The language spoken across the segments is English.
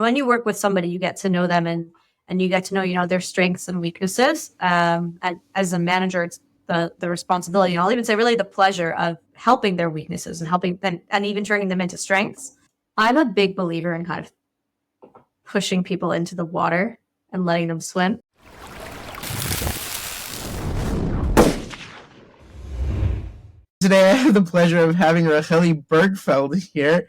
When you work with somebody, you get to know them and you get to know, their strengths and weaknesses. And as a manager, it's the responsibility, and I'll even say really the pleasure of helping their weaknesses and helping them and even turning them into strengths. I'm a big believer in kind of pushing people into the water and letting them swim. Today, I have the pleasure of having Racheli Bergfeld here.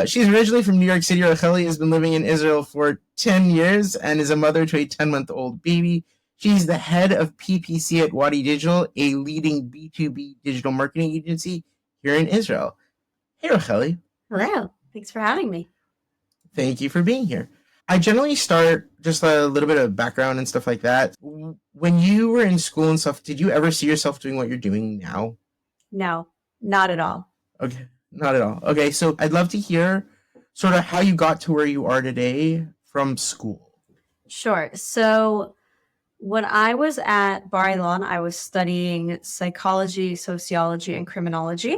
She's originally from New York City. Racheli has been living in Israel for 10 years and is a mother to a 10-month-old baby. She's the head of PPC at Wadi Digital, a leading B2B digital marketing agency here in Israel. Hey, Racheli. Hello. Thanks for having me. Thank you for being here. I generally start just a little bit of background and stuff like that. When you were in school and stuff, did you ever see yourself doing what you're doing now? No, not at all. Okay, not at all. Okay, so I'd love to hear sort of how you got to where you are today from school. Sure. So when I was at Bar Ilan, I was studying psychology, sociology, and criminology.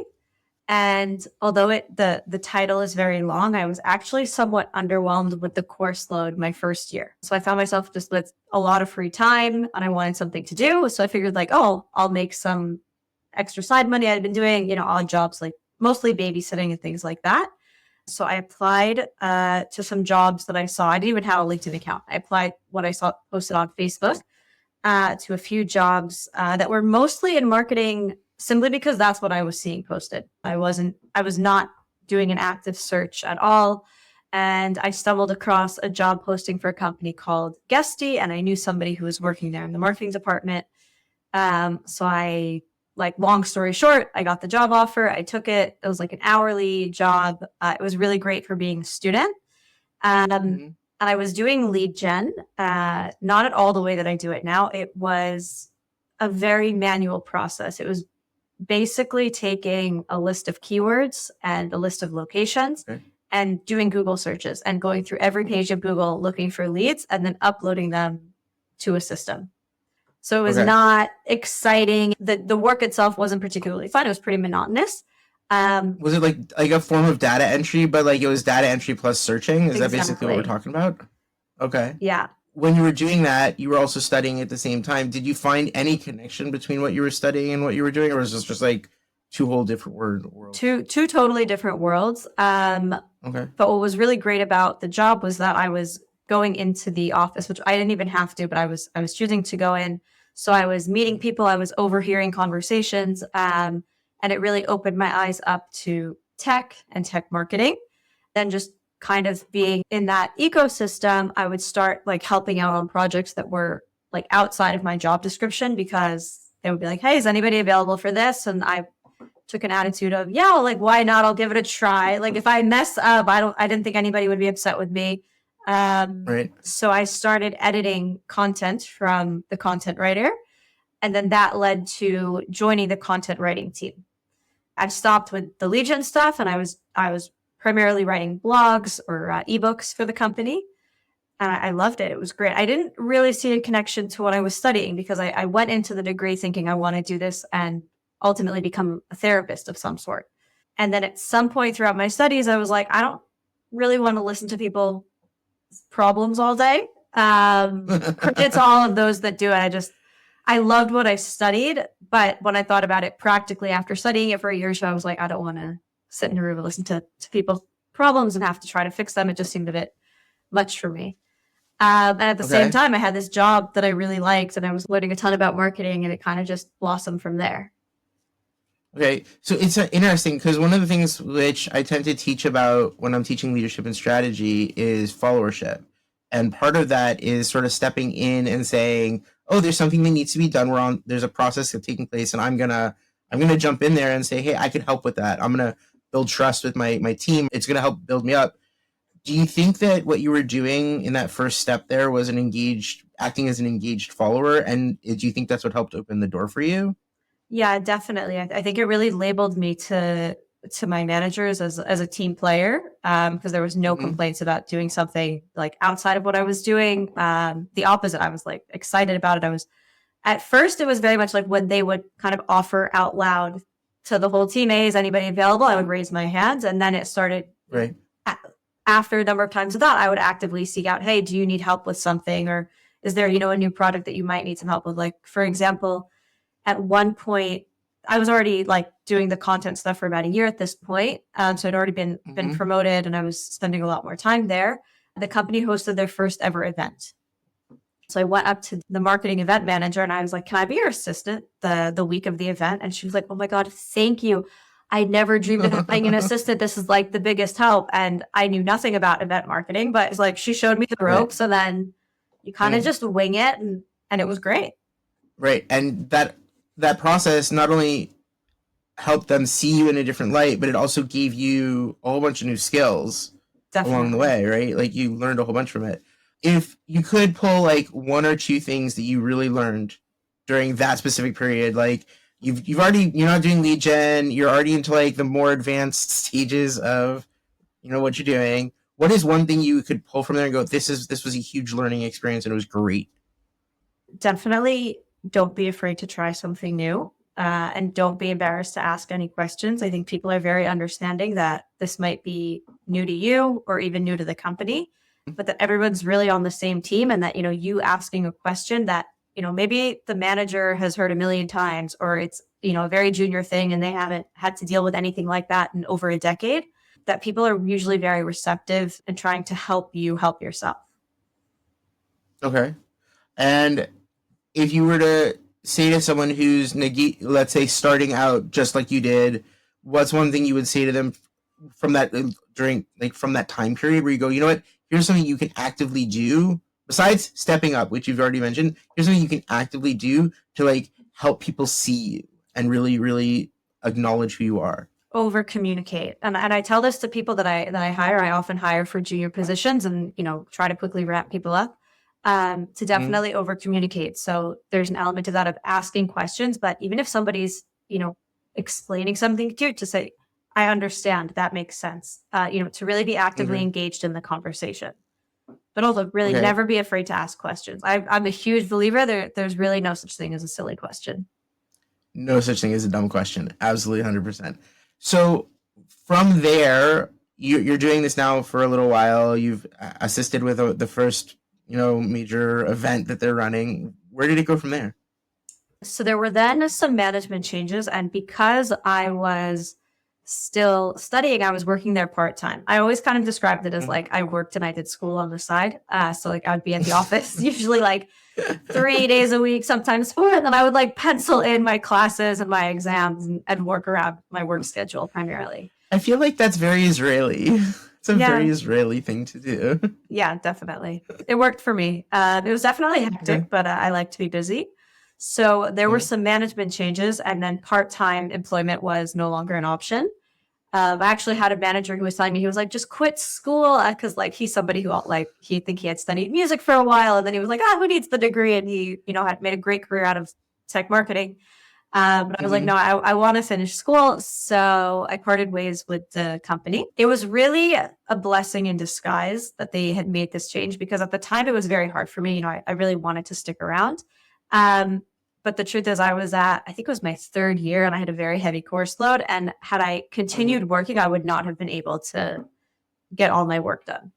And although the title is very long, I was actually somewhat underwhelmed with the course load my first year. So I found myself just with a lot of free time and I wanted something to do. So I figured I'll make some extra side money. I'd been doing, odd jobs, like mostly babysitting and things like that. So I applied to some jobs that I saw. I didn't even have a LinkedIn account. I applied what I saw posted on Facebook to a few jobs that were mostly in marketing, simply because that's what I was seeing posted. I was not doing an active search at all. And I stumbled across a job posting for a company called Guesty, and I knew somebody who was working there in the marketing department. So long story short, I got the job offer. I took it. It was like an hourly job. It was really great for being a student. And I was doing lead gen, not at all the way that I do it now. It was a very manual process. It was basically taking a list of keywords and a list of locations and doing Google searches and going through every page of Google looking for leads and then uploading them to a system. So it was not exciting. The work itself wasn't particularly fun. It was pretty monotonous. Was it like a form of data entry, but it was data entry plus searching? Is that basically what we're talking about? Okay. Yeah. When you were doing that, you were also studying at the same time. Did you find any connection between what you were studying and what you were doing, or was this just like two whole different worlds? Two totally different worlds. But what was really great about the job was that I was going into the office, which I didn't even have to, but I was choosing to go in. So I was meeting people, I was overhearing conversations, and it really opened my eyes up to tech and tech marketing. Then just kind of being in that ecosystem, I would start helping out on projects that were outside of my job description, because they would be like, hey, is anybody available for this? And I took an attitude of, yeah, why not? I'll give it a try. If I mess up, I didn't think anybody would be upset with me. So I started editing content from the content writer, and then that led to joining the content writing team. I stopped with the lead gen stuff, and I was primarily writing blogs or ebooks for the company, and I loved it. It was great. I didn't really see a connection to what I was studying, because I went into the degree thinking I want to do this and ultimately become a therapist of some sort. And then at some point throughout my studies, I was like, I don't really want to listen to people problems all day. It's all of those that do it. I loved what I studied, but when I thought about it practically after studying it for a year or so, I was like, I don't want to sit in a room and listen to people's problems and have to try to fix them. It just seemed a bit much for me. And at the same time, I had this job that I really liked, and I was learning a ton about marketing, and it kind of just blossomed from there. Okay, so it's interesting, because one of the things which I tend to teach about when I'm teaching leadership and strategy is followership. And part of that is sort of stepping in and saying, oh, there's something that needs to be done. There's a process that's taking place, and I'm gonna jump in there and say, hey, I can help with that. I'm gonna build trust with my team. It's gonna help build me up. Do you think that what you were doing in that first step there was acting as an engaged follower? And do you think that's what helped open the door for you? Yeah, definitely. I think it really labeled me to my managers as a team player, because there was no complaints about doing something outside of what I was doing. The opposite. I was excited about it. At first it was very much when they would kind of offer out loud to the whole team, hey, is anybody available? I would raise my hands, and then it started after a number of times of that, I would actively seek out, hey, do you need help with something? Or is there, a new product that you might need some help with? Like, for example, at one point, I was already like doing the content stuff for about a year at this point. So I'd already been promoted and I was spending a lot more time there. The company hosted their first ever event. So I went up to the marketing event manager and I was like, can I be your assistant the week of the event? And she was like, oh my God, thank you. I never dreamed of being an assistant. This is like the biggest help. And I knew nothing about event marketing, but it's like she showed me the ropes and then you kind of just wing it and it was great. Right. And that process not only helped them see you in a different light, but it also gave you a whole bunch of new skills along the way, right? Like you learned a whole bunch from it. If you could pull like one or two things that you really learned during that specific period, like you're not doing lead gen, you're already into like the more advanced stages of, what you're doing. What is one thing you could pull from there and go, this was a huge learning experience and it was great? Definitely don't be afraid to try something new. And don't be embarrassed to ask any questions. I think people are very understanding that this might be new to you or even new to the company, but that everyone's really on the same team and that, you asking a question that, maybe the manager has heard a million times or it's, a very junior thing and they haven't had to deal with anything like that in over a decade, that people are usually very receptive and trying to help you help yourself. Okay. And if you were to say to someone who's, let's say, starting out just like you did, what's one thing you would say to them from that from that time period where you go, you know what, here's something you can actively do besides stepping up, which you've already mentioned. Here's something you can actively do to like help people see you and really, really acknowledge who you are. Over communicate. And I tell this to people that I hire. I often hire for junior positions and, try to quickly wrap people up. To definitely over communicate. So there's an element of that of asking questions, but even if somebody's, explaining something to you, to say, I understand, that makes sense, to really be actively engaged in the conversation, but also really never be afraid to ask questions. I'm a huge believer there's really no such thing as a silly question. No such thing as a dumb question. Absolutely 100%. So from there, you're doing this now for a little while. You've assisted with the first major event that they're running. Where did it go from there? So there were then some management changes, and because I was still studying, I was working there part-time. I always kind of described it as like I worked and I did school on the side. So like I would be at the office usually like 3 days a week, sometimes 4, and then I would like pencil in my classes and my exams and work around my work schedule primarily. I feel like that's very Israeli. It's a very Israeli thing to do. Yeah, definitely. It worked for me. It was definitely hectic, but I like to be busy. So there were some management changes, and then part-time employment was no longer an option. I actually had a manager who was telling me, he was like, just quit school. Cause like, he's somebody who he had studied music for a while. And then he was like, who needs the degree? And he, had made a great career out of tech marketing. But I was like, no, I want to finish school. So I parted ways with the company. It was really a blessing in disguise that they had made this change, because at the time it was very hard for me. I really wanted to stick around. But the truth is I think it was my 3rd year and I had a very heavy course load. And had I continued working, I would not have been able to get all my work done.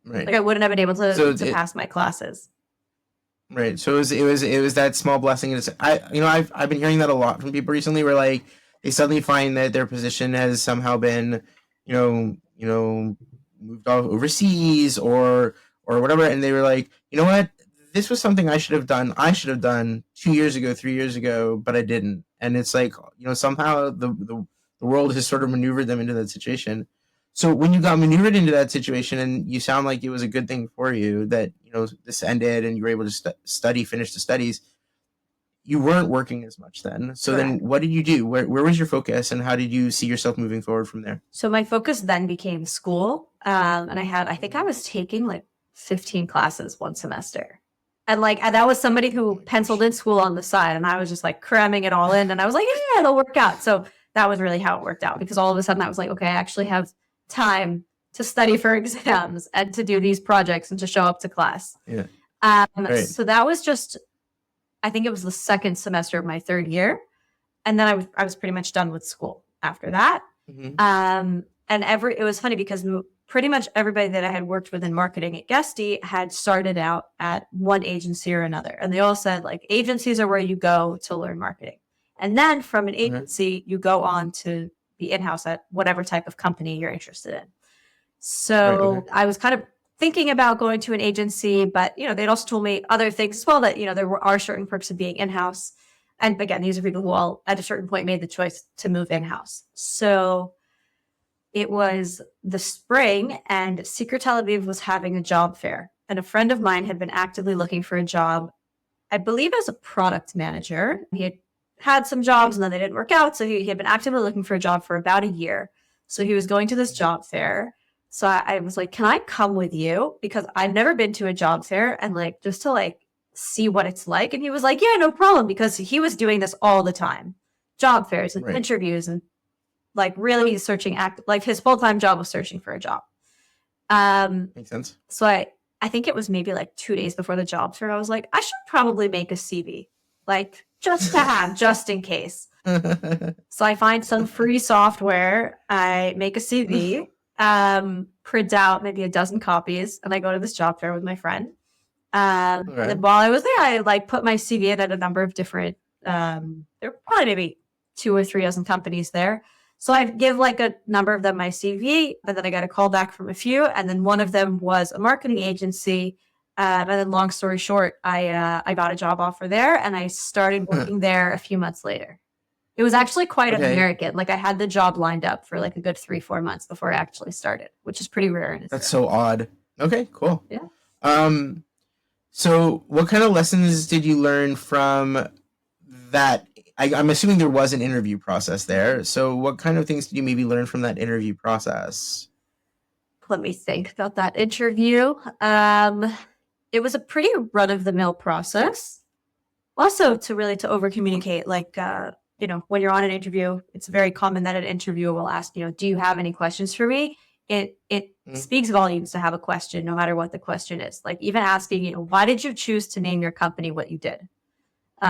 Right. Like I wouldn't have been able to pass my classes. Right. So it was that small blessing. I've been hearing that a lot from people recently, where like they suddenly find that their position has somehow been, moved off overseas or whatever, and they were like, you know what, this was something I should have done 2 years ago, 3 years ago, but I didn't. And it's like, somehow the world has sort of maneuvered them into that situation. So when you got maneuvered into that situation, and you sound like it was a good thing for you that, this ended and you were able to finish the studies, you weren't working as much then. So Correct. Then what did you do? Where was your focus, and how did you see yourself moving forward from there? So my focus then became school. And I think I was taking like 15 classes one semester. And that was somebody who penciled in school on the side, and I was just like cramming it all in. And I was like, yeah, it'll work out. So that was really how it worked out, because all of a sudden I was like, okay, I actually have time to study for exams and to do these projects and to show up to class. Yeah. Right. So that was I think it was the 2nd semester of my 3rd year. And then I was pretty much done with school after that. Mm-hmm. And it was funny because pretty much everybody that I had worked with in marketing at Guesty had started out at one agency or another. And they all said, like, agencies are where you go to learn marketing. And then from an agency, you go on to be in-house at whatever type of company you're interested in. So I was kind of thinking about going to an agency, but, they'd also told me other things as well, that, there are certain perks of being in-house. And again, these are people who all at a certain point made the choice to move in-house. So it was the spring, and Secret Tel Aviv was having a job fair. And a friend of mine had been actively looking for a job, I believe as a product manager. He had some jobs and then they didn't work out. So he had been actively looking for a job for about a year. So he was going to this job fair. So I was like, can I come with you? Because I've never been to a job fair, and just to see what it's like. And he was like, yeah, no problem. Because he was doing this all the time. Job fairs and interviews and really searching, his full-time job was searching for a job. Makes sense. So I think it was maybe 2 days before the job fair. I was like, I should probably make a CV, just to have, just in case. So I find some free software. I make a CV, print out maybe a dozen copies, and I go to this job fair with my friend. And while I was there, I put my CV in at a number of different, there were probably maybe 2 or 3 dozen companies there. So I give a number of them my CV, and then I got a call back from a few, and then one of them was a marketing agency. And then long story short, I got a job offer there, and I started working there a few months later. It was actually quite American. I had the job lined up for a good 3-4 months before I actually started, which is pretty rare. That's so odd. Okay, cool. Yeah. So what kind of lessons did you learn from that? I'm assuming there was an interview process there. So what kind of things did you maybe learn from that interview process? Let me think about that interview. It was a pretty run-of-the-mill process. Also, to over-communicate, when you're on an interview, it's very common that an interviewer will ask, do you have any questions for me? It speaks volumes to have a question, no matter what the question is. Even asking, why did you choose to name your company what you did?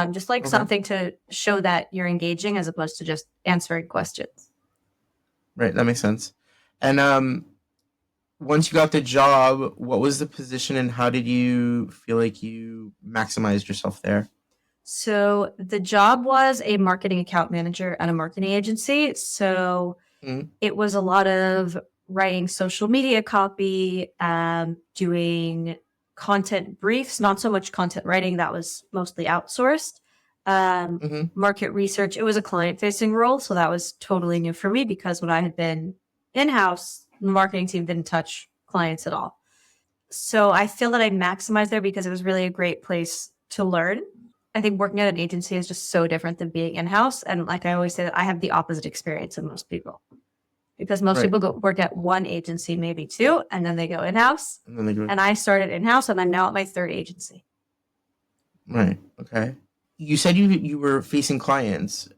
Just something to show that you're engaging as opposed to just answering questions. Right, that makes sense. And once you got the job, what was the position and how did you feel like you maximized yourself there? So the job was a marketing account manager at a marketing agency. So it was a lot of writing social media copy, doing content briefs, not so much content writing. That was mostly outsourced. Market research. It was a client-facing role, so that was totally new for me because when I had been in-house, the marketing team didn't touch clients at all. So I feel that I maximized there because it was really a great place to learn. I think working at an agency is just so different than being in-house. And I always say that I have the opposite experience of most people. Because most people work at one agency, maybe 2, and then they go in-house. And I started in-house, and I'm now at my 3rd agency. Right. Okay. You said you were facing clients.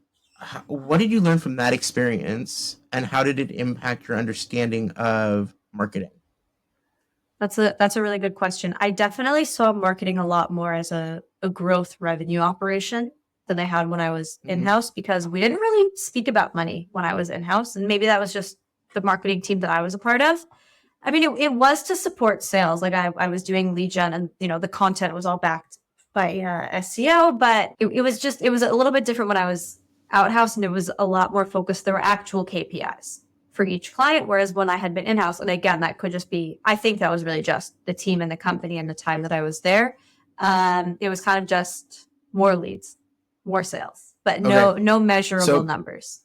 What did you learn from that experience, and how did it impact your understanding of marketing? That's a really good question. I definitely saw marketing a lot more as a growth revenue operation than I had when I was in-house, because we didn't really speak about money when I was in-house. And maybe that was just the marketing team that I was a part of. I mean, it was to support sales. I was doing lead gen, and, the content was all backed by SEO, but it was a little bit different when I was out-house, and it was a lot more focused. There were actual KPIs for each client. Whereas when I had been in-house, and again, that could just be, I think that was really just the team and the company and the time that I was there. It was kind of just more leads, more sales, but no measurable numbers.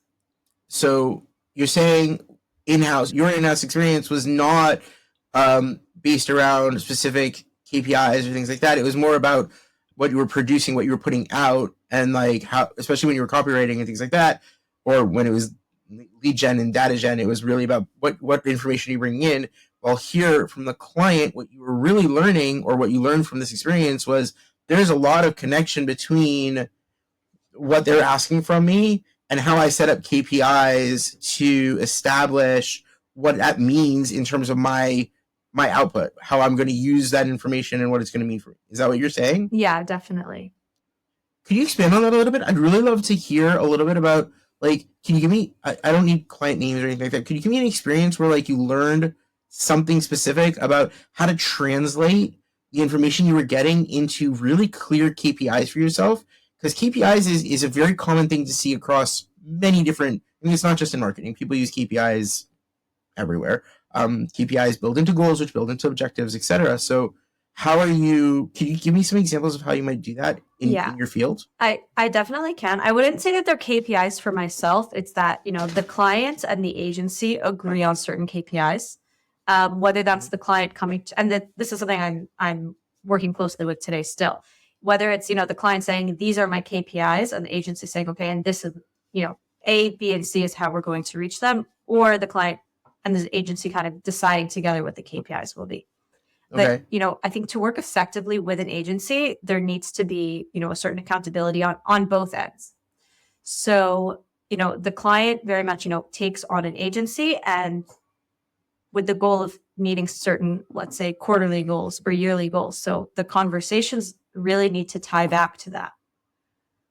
So you're saying your in-house experience was not based around specific KPIs or things like that. It was more about what you were producing, what you were putting out, and how, especially when you were copywriting and things like that, or when it was lead gen and data gen, it was really about what information you bring in. While here from the client, what you were really learning, or what you learned from this experience, was there's a lot of connection between what they're asking from me and how I set up KPIs to establish what that means in terms of my output, how I'm going to use that information and what it's going to mean for me. Is that what you're saying? Yeah, definitely. Could you expand on that a little bit? I'd really love to hear a little bit about, can you give me, I don't need client names or anything like that. Could you give me an experience where you learned something specific about how to translate the information you were getting into really clear KPIs for yourself? Because KPIs is a very common thing to see across many different, I mean, it's not just in marketing. People use KPIs everywhere. KPIs build into goals, which build into objectives, etc. So can you give me some examples of how you might do that in your field? I definitely can. I wouldn't say that they're KPIs for myself. It's that, the client and the agency agree on certain KPIs. Whether that's the client coming to, and this is something I'm working closely with today still. Whether it's, the client saying, these are my KPIs, and the agency saying, okay, and this is, A, B, and C is how we're going to reach them, or the client and the agency kind of deciding together what the KPIs will be. Okay. But, I think to work effectively with an agency, there needs to be, a certain accountability on both ends. So, the client very much, takes on an agency, and with the goal of meeting certain, let's say, quarterly goals or yearly goals. So the conversations really need to tie back to that.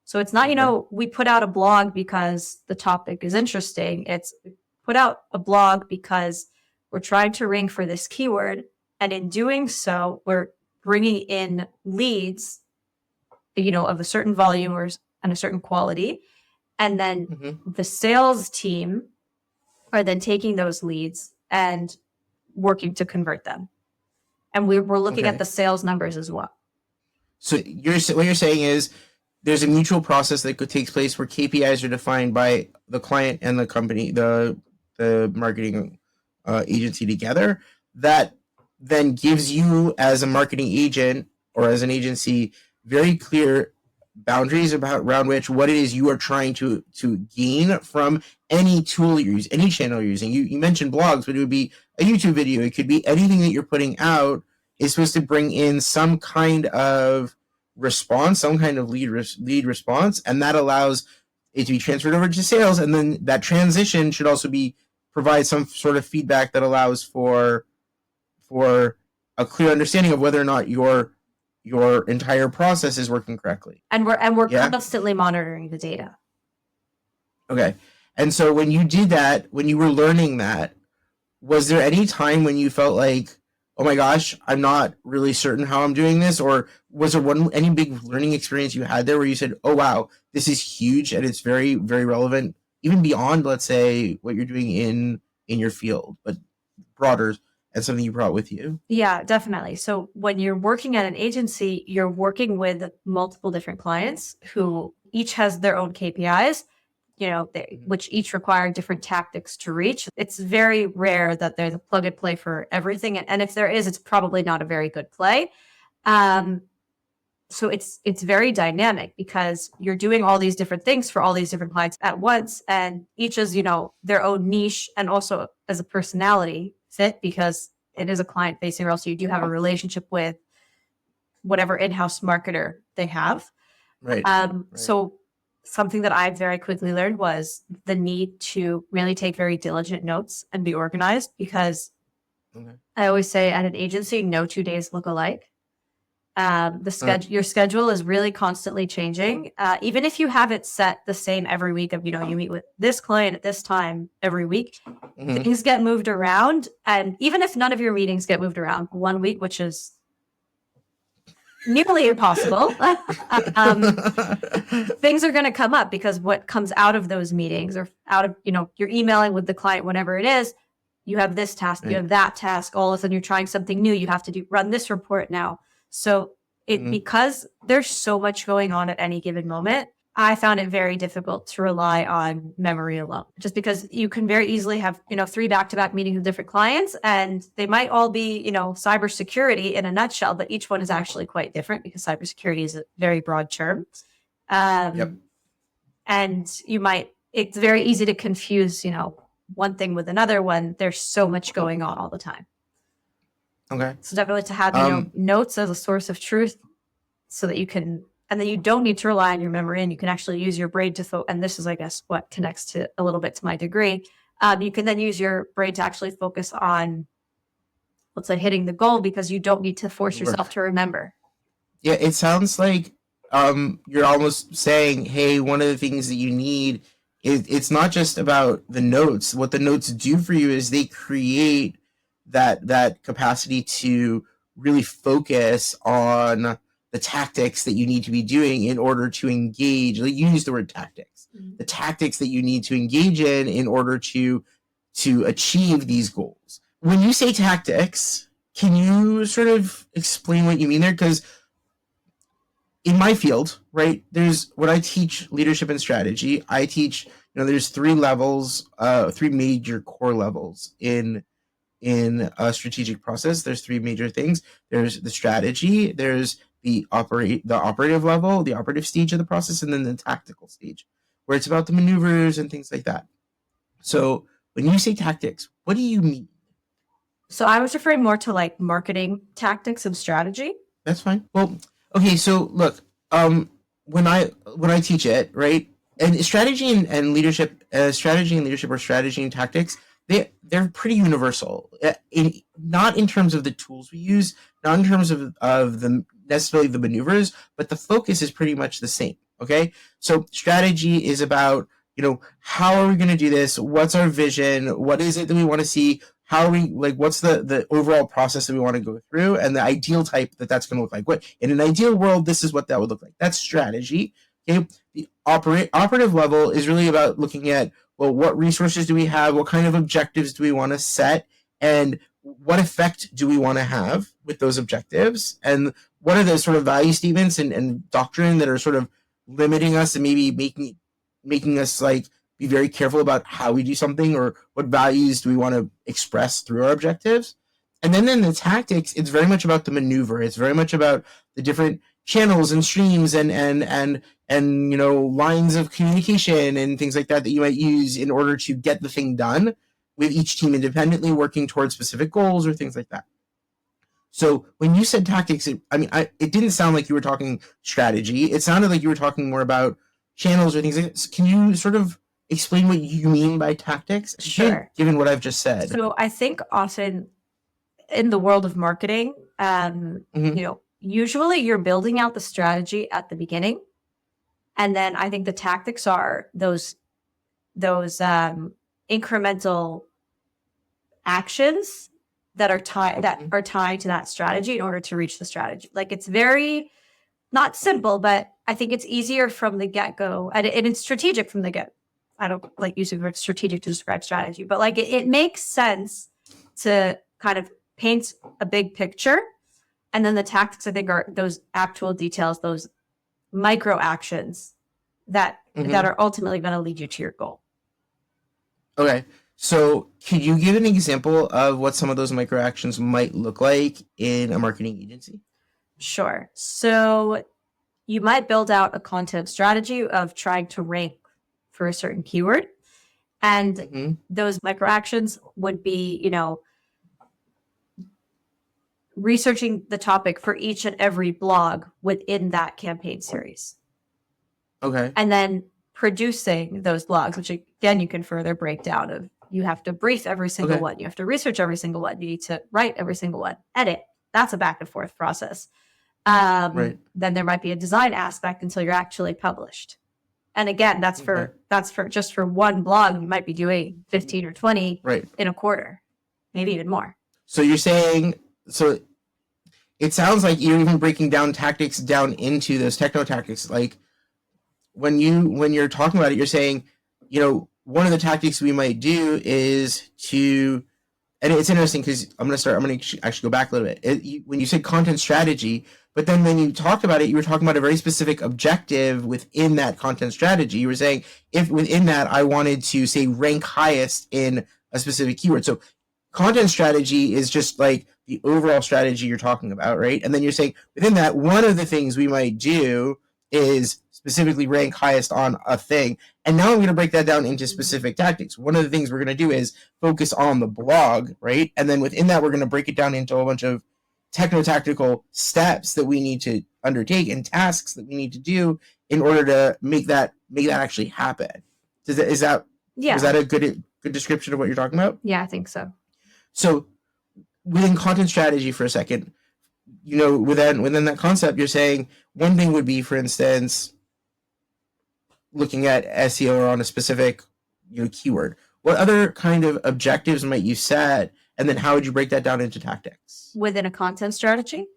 So it's not, we put out a blog because the topic is interesting. It's put out a blog because we're trying to rank for this keyword. And in doing so, we're bringing in leads, of a certain volume and a certain quality. And then the sales team are then taking those leads and working to convert them. And we're looking at the sales numbers as well. So what you're saying is there's a mutual process that takes place where KPIs are defined by the client and the company, the marketing agency together, that then gives you as a marketing agent or as an agency very clear boundaries around which what it is you are trying to gain from any tool you use, any channel you're using. You mentioned blogs, but it would be a YouTube video. It could be anything that you're putting out is supposed to bring in some kind of response, some kind of lead response, and that allows it to be transferred over to sales. And then that transition should also provide some sort of feedback that allows for a clear understanding of whether or not your entire process is working correctly. And we're constantly monitoring the data. Okay. And so when you did that, when you were learning that, was there any time when you felt like, oh my gosh, I'm not really certain how I'm doing this? Or was there any big learning experience you had there where you said, oh wow, this is huge and it's very, very relevant, even beyond, let's say, what you're doing in your field, but broader, and something you brought with you? Yeah, definitely. So when you're working at an agency, you're working with multiple different clients who each has their own KPIs, which each require different tactics to reach. It's very rare that there's a plug and play for everything. And if there is, it's probably not a very good play. So it's very dynamic because you're doing all these different things for all these different clients at once. And each is, their own niche and also as a personality fit, because it is a client-facing role. So you do have a relationship with whatever in-house marketer they have. Right. So something that I very quickly learned was the need to really take very diligent notes and be organized, because I always say at an agency, no 2 days look alike. Your schedule is really constantly changing. Even if you have it set the same every week of, you meet with this client at this time every week, things get moved around. And even if none of your meetings get moved around 1 week, which is nearly impossible, things are going to come up, because what comes out of those meetings or out of, you're emailing with the client, whatever it is, you have this task, you have that task, all of a sudden you're trying something new, you have to run this report now. So because there's so much going on at any given moment, I found it very difficult to rely on memory alone, just because you can very easily have, 3 back-to-back meetings with different clients, and they might all be, cybersecurity in a nutshell, but each one is actually quite different because cybersecurity is a very broad term. And it's very easy to confuse, one thing with another when there's so much going on all the time. Okay. So definitely to have, notes as a source of truth, so that you can, and then you don't need to rely on your memory, and you can actually use your brain to and this is, I guess, what connects to a little bit to my degree. You can then use your brain to actually focus on, let's say, hitting the goal, because you don't need to force yourself to remember. Yeah, it sounds like you're almost saying, hey, one of the things that you need is, it's not just about the notes. What the notes do for you is they create that capacity to really focus on the tactics that you need to be doing in order to engage. Like you use the word tactics, the tactics that you need to engage in order to achieve these goals. When you say tactics, can you sort of explain what you mean there? Because in my field, right, when I teach leadership and strategy, I teach, there's three levels, three major core levels in a strategic process. There's three major things. There's the strategy, there's the operative level, the operative stage of the process, and then the tactical stage, where it's about the maneuvers and things like that. So when you say tactics, what do you mean? So I was referring more to like marketing tactics and strategy. That's fine. Well, okay. So look, when I teach it, right, and strategy and leadership, or strategy and tactics, they're pretty universal. Not in terms of the tools we use, not in terms of the necessarily the maneuvers, but the focus is pretty much the same. Okay, so strategy is about, how are we going to do this? What's our vision? What is it that we want to see? How are we, what's the overall process that we want to go through, and the ideal type that's going to look like? What in an ideal world, this is what that would look like. That's strategy. Okay, the operative level is really about looking at, well, what resources do we have? What kind of objectives do we want to set? And what effect do we want to have with those objectives? And what are the sort of value statements and doctrine that are sort of limiting us and maybe making us be very careful about how we do something, or what values do we want to express through our objectives? And then in the tactics, it's very much about the maneuver. It's very much about the different channels and streams and lines of communication and things like that you might use in order to get the thing done, with each team independently working towards specific goals or things like that. So when you said tactics, it didn't sound like you were talking strategy. It sounded like you were talking more about channels or things like that. Can you sort of explain what you mean by tactics? Sure. Given what I've just said. So I think often in the world of marketing, usually you're building out the strategy at the beginning. And then I think the tactics are those incremental actions that are tied to that strategy in order to reach the strategy. It's very not simple, but I think it's easier from the get-go, and it's strategic from the get. I don't like using the word strategic to describe strategy, but it makes sense to kind of paint a big picture. And then the tactics, I think, are those actual details, those micro actions that are ultimately going to lead you to your goal. Okay. So can you give an example of what some of those micro actions might look like in a marketing agency? Sure. So you might build out a content strategy of trying to rank for a certain keyword. And those micro actions would be, researching the topic for each and every blog within that campaign series. Okay. And then producing those blogs, which again, you can further break down of, you have to brief every single one. You have to research every single one. You need to write every single one, edit. That's a back and forth process. Right. Then there might be a design aspect until you're actually published. And again, that's for just for one blog. You might be doing 15 or 20 in a quarter, maybe even more. So you're saying, it sounds like you're even breaking down tactics down into those techno tactics. Like when you're talking about it, you're saying, one of the tactics we might do is to, and it's interesting because I'm going to actually go back a little bit. When you said content strategy, but then when you talked about it, you were talking about a very specific objective within that content strategy. You were saying, if within that, I wanted to say rank highest in a specific keyword. So content strategy is just like the overall strategy you're talking about, right? And then you're saying within that, one of the things we might do is specifically rank highest on a thing. And now I'm going to break that down into specific tactics. One of the things we're going to do is focus on the blog, right? And then within that, we're going to break it down into a bunch of techno-tactical steps that we need to undertake and tasks that we need to do in order to make that actually happen. Is that a good description of what you're talking about? Yeah, I think so. So within content strategy for a second, within that concept, you're saying one thing would be, for instance, looking at SEO on a specific keyword. What other kind of objectives might you set? And then how would you break that down into tactics? Within a content strategy?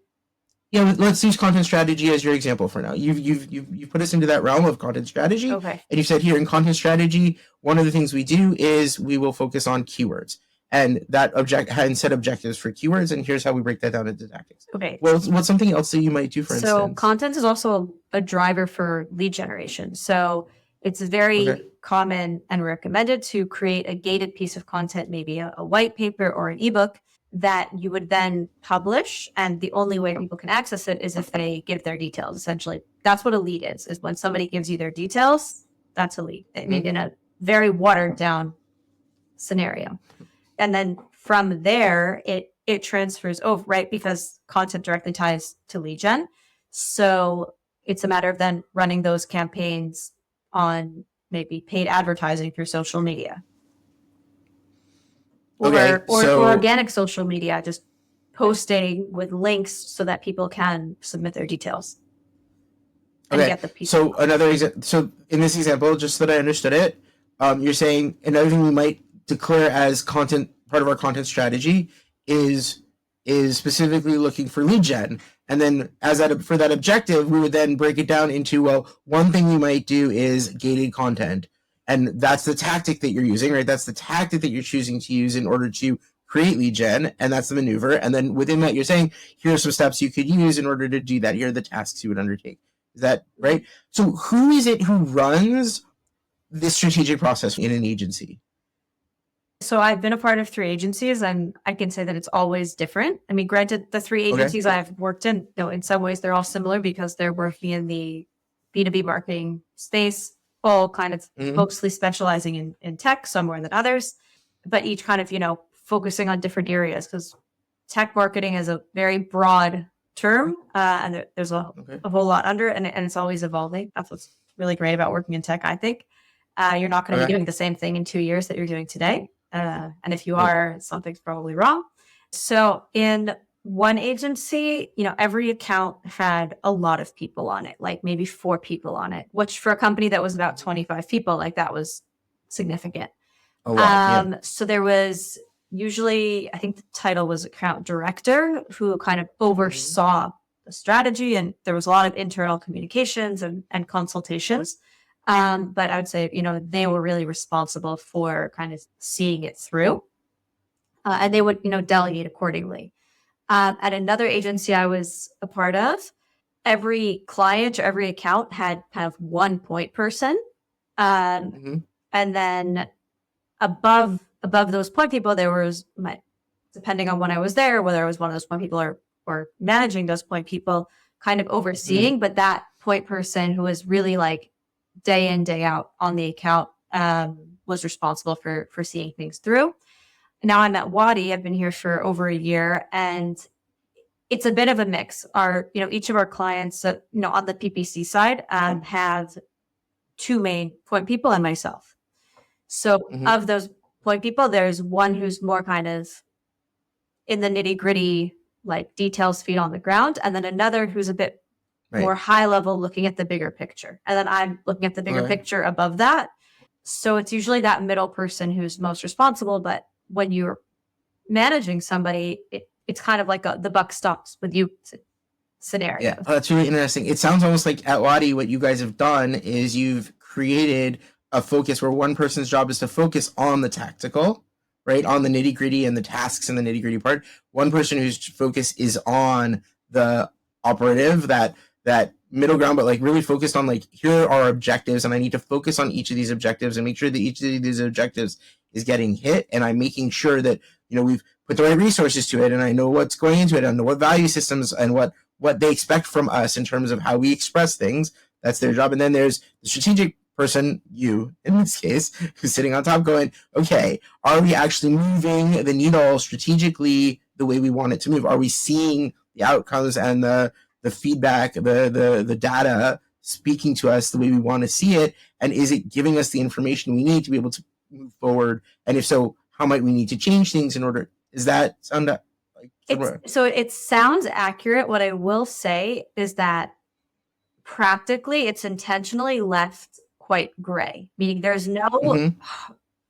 Yeah, let's use content strategy as your example for now. You've put us into that realm of content strategy. Okay. And you've said here in content strategy, one of the things we do is we will focus on keywords. And that and set objectives for keywords, and here's how we break that down into tactics. Okay. Well, what's something else that you might do, for instance? So content is also a driver for lead generation. So it's very common and recommended to create a gated piece of content, maybe a white paper or an ebook that you would then publish. And the only way people can access it is if they give their details. Essentially, that's what a lead is when somebody gives you their details, that's a lead. I mean, in a very watered down scenario. And then from there, it transfers over, right? Because content directly ties to lead gen. So it's a matter of then running those campaigns on maybe paid advertising through social media. Or organic social media, just posting with links so that people can submit their details. And get the piece. So another example. So in this example, just so that I understood it, you're saying another thing we might declare as content, part of our content strategy is specifically looking for lead gen. And then for that objective, we would then break it down into, well, one thing we might do is gated content. And that's the tactic that you're using, right? That's the tactic that you're choosing to use in order to create lead gen. And that's the maneuver. And then within that, you're saying, here are some steps you could use in order to do that. Here are the tasks you would undertake. Is that right? So who is it who runs this strategic process in an agency? So I've been a part of 3 agencies, and I can say that it's always different. I mean, granted, the 3 agencies I've worked in, in some ways they're all similar because they're working in the B2B marketing space, all kind of mostly specializing in tech, some more than others, but each kind of, focusing on different areas, because tech marketing is a very broad term, and there's a whole lot under it, and it's always evolving. That's what's really great about working in tech, I think. You're not going to be doing the same thing in 2 years that you're doing today. And if you are, something's probably wrong. So in one agency, every account had a lot of people on it, like maybe 4 people on it, which for a company that was about 25 people, like that was significant. A lot, So there was usually, I think the title was account director, who kind of oversaw the strategy. And there was a lot of internal communications and consultations. But I would say, they were really responsible for kind of seeing it through, and they would, delegate accordingly. At another agency I was a part of, every client or every account had kind of one point person. And then above those point people, there was, depending on when I was there, whether I was one of those point people or managing those point people, kind of overseeing, but that point person who was really like day in, day out on the account, was responsible for seeing things through. Now I'm at Wadi. I've been here for over a year, and it's a bit of a mix. Each of our clients, on the PPC side, have 2 main point people and myself. So of those point people, there's one who's more kind of in the nitty gritty, like details, feet on the ground, and then another who's a bit more high level, looking at the bigger picture. And then I'm looking at the bigger picture above that. So it's usually that middle person who's most responsible. But when you're managing somebody, it's kind of like the buck stops with you scenario. Yeah, that's really interesting. It sounds almost like at Wadi, what you guys have done is you've created a focus where one person's job is to focus on the tactical, right? On the nitty gritty and the tasks and the nitty gritty part. One person whose focus is on the operative, that middle ground, but like really focused on like, here are our objectives, and I need to focus on each of these objectives and make sure that each of these objectives is getting hit. And I'm making sure that, we've put the right resources to it, and I know what's going into it, and what value systems and what they expect from us in terms of how we express things. That's their job. And then there's the strategic person, you in this case, who's sitting on top going, okay, are we actually moving the needle strategically the way we want it to move? Are we seeing the outcomes and the feedback, the data speaking to us the way we want to see it? And is it giving us the information we need to be able to move forward? And if so, how might we need to change things in order? Does that sound like? So it sounds accurate. What I will say is that practically it's intentionally left quite gray, meaning there's no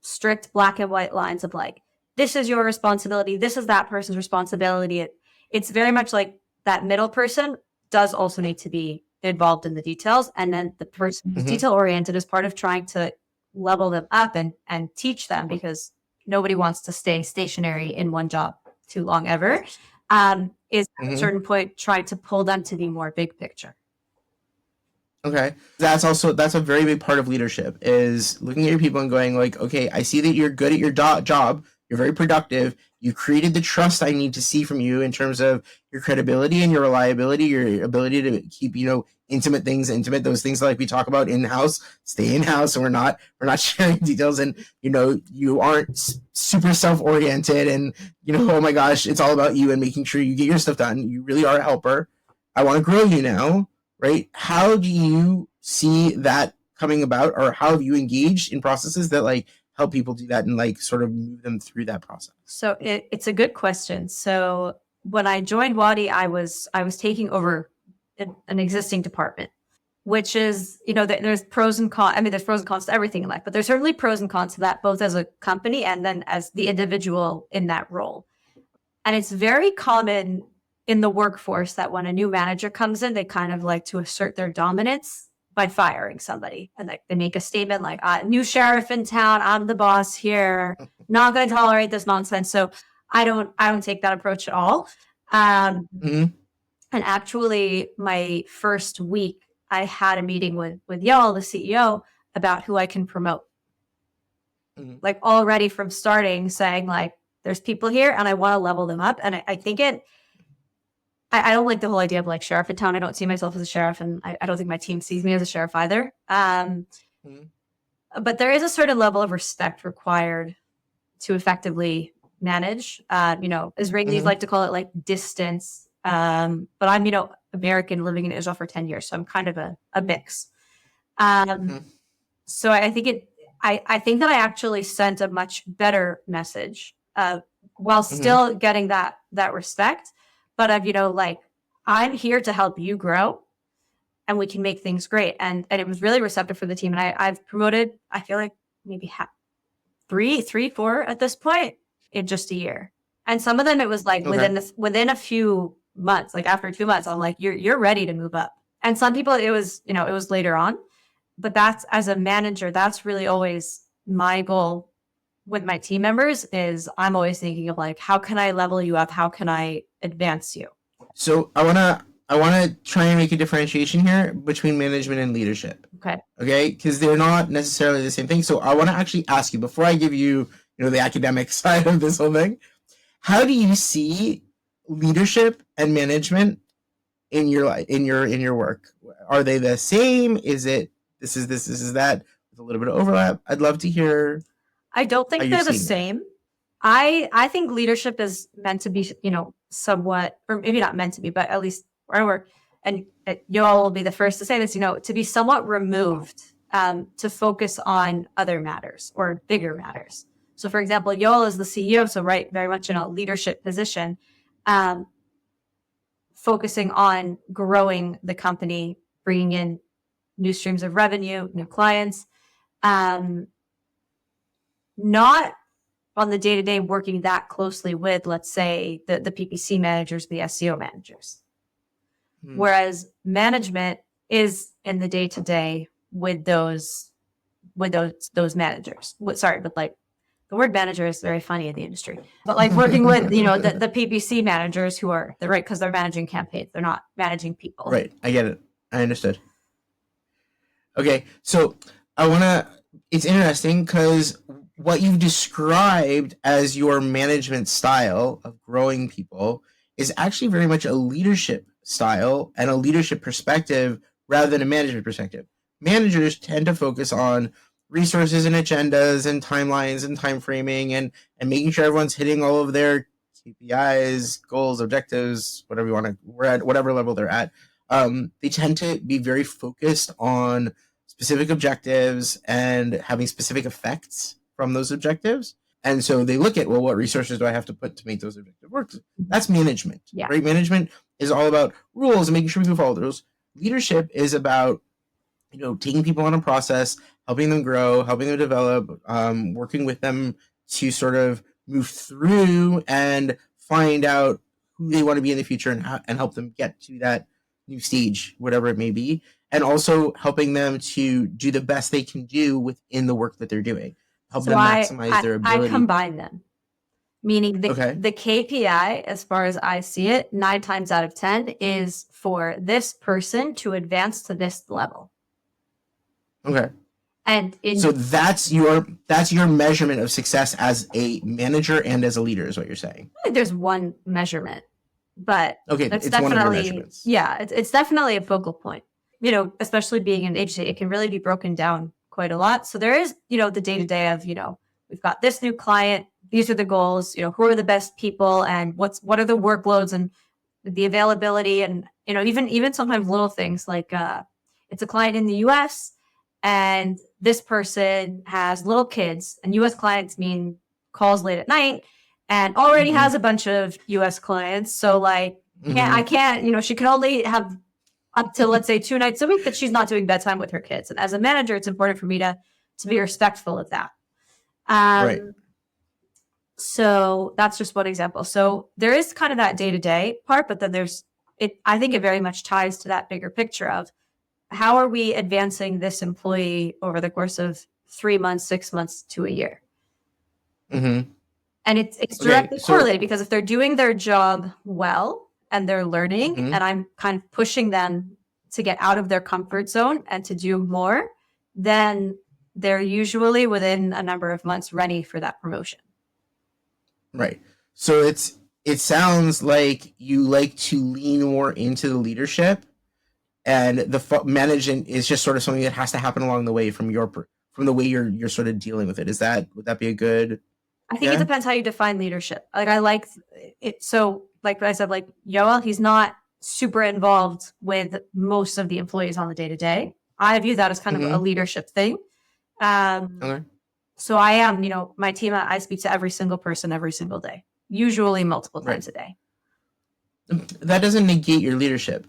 strict black and white lines of like, this is your responsibility, this is that person's responsibility. It's very much like that middle person does also need to be involved in the details. And then the person who's detail oriented is part of trying to level them up and teach them, because nobody wants to stay stationary in one job too long ever. Is at a certain point trying to pull them to be more big picture. Okay. That's a very big part of leadership, is looking at your people and going like, okay, I see that you're good at your job. You're very productive. You created the trust I need to see from you in terms of your credibility and your reliability, your ability to keep, intimate things intimate, those things like we talk about in-house, stay in-house, and we're not sharing details, and, you aren't super self-oriented and, oh my gosh, it's all about you and making sure you get your stuff done. You really are a helper. I want to grow you now, right? How do you see that coming about, or how have you engaged in processes that like help people do that and like sort of move them through that process? So it's a good question. So when I joined Wadi, I was taking over an existing department, which is, there's pros and cons. I mean, there's pros and cons to everything in life, but there's certainly pros and cons to that, both as a company and then as the individual in that role. And it's very common in the workforce that when a new manager comes in, they kind of like to assert their dominance by firing somebody, and like they make a statement like, new sheriff in town, I'm the boss here, not going to tolerate this nonsense. So I don't take that approach at all. And actually my first week I had a meeting with Yoel, the CEO, about who I can promote. Like already from starting saying like, there's people here and I want to level them up. And I think I don't like the whole idea of like sheriff in town. I don't see myself as a sheriff, and I don't think my team sees me as a sheriff either. But there is a certain level of respect required to effectively manage. Israelis like to call it like distance. But I'm, American, living in Israel for 10 years. So I'm kind of a mix. So I think I think that I actually sent a much better message while still getting that respect. But like, I'm here to help you grow and we can make things great. And it was really receptive for the team. And I've promoted, I feel like maybe 4 at this point in just a year. And some of them, it was like within a few months, like after 2 months, I'm like, you're ready to move up. And some people, it was later on, but that's, as a manager, that's really always my goal with my team members, is I'm always thinking of like, how can I level you up? How can I advance you? So I want to try and make a differentiation here between management and leadership. Okay. Because they're not necessarily the same thing. So I want to actually ask you, before I give you, the academic side of this whole thing, how do you see leadership and management in your life, in your work? Are they the same? Is it, this is that, with a little bit of overlap? I'd love to hear. I don't think they're the same. I think leadership is meant to be, somewhat, or maybe not meant to be, but at least where I work, and Yoel will be the first to say this, to be somewhat removed, to focus on other matters or bigger matters. So for example, Yoel is the CEO, so very much in a leadership position, focusing on growing the company, bringing in new streams of revenue, new clients, not on the day-to-day working that closely with, let's say, the PPC managers, the SEO managers. Whereas management is in the day-to-day with those managers. But like, the word manager is very funny in the industry. But like working with, the PPC managers who are, they're right, because they're managing campaigns. They're not managing people. Right. I get it. I understood. Okay. So it's interesting because what you've described as your management style of growing people is actually very much a leadership style and a leadership perspective rather than a management perspective. Managers tend to focus on resources and agendas and timelines and time framing and making sure everyone's hitting all of their KPIs, goals, objectives, whatever you want to, we're at whatever level they're at. They tend to be very focused on specific objectives and having specific effects from those objectives. And so they look at, well, what resources do I have to put to make those objectives work? That's management, right? Management is all about rules and making sure people follow those. Leadership is about, taking people on a process, helping them grow, helping them develop, working with them to sort of move through and find out who they want to be in the future and help them get to that new stage, whatever it may be, and also helping them to do the best they can do within the work that they're doing, help them maximize their ability. I combine them, meaning the KPI, as far as I see it, 9 times out of 10 is for this person to advance to this level. Okay. And so that's your measurement of success as a manager and as a leader, is what you're saying. There's one measurement, but it's definitely one of your measurements. Yeah, it's definitely a focal point. You know, especially being an agency, it can really be broken down quite a lot. So there is, you know, the day-to-day of, you know, we've got this new client, these are the goals, you know, who are the best people and what are the workloads and the availability, and, you know, even sometimes little things like it's a client in the US and this person has little kids, and US clients mean calls late at night, and already has a bunch of US clients. So like, I can't, you know, she can only have up to, let's say, 2 nights a week that she's not doing bedtime with her kids. And as a manager, it's important for me to be respectful of that. Right. So that's just one example. So there is kind of that day-to-day part, but then I think it very much ties to that bigger picture of how are we advancing this employee over the course of 3 months, 6 months to a year? And it's directly correlated, because if they're doing their job well and they're learning, and I'm kind of pushing them to get out of their comfort zone and to do more, then they're usually within a number of months ready for that promotion. Right. So it sounds like you like to lean more into the leadership, and the management is just sort of something that has to happen along the way from the way you're sort of dealing with it. Would that be a good? I think it depends how you define leadership. Like, I like it. So like I said, like Yoel, he's not super involved with most of the employees on the day-to-day. I view that as kind of a leadership thing. So I am, you know, my team, I speak to every single person every single day, usually multiple times a day. That doesn't negate your leadership.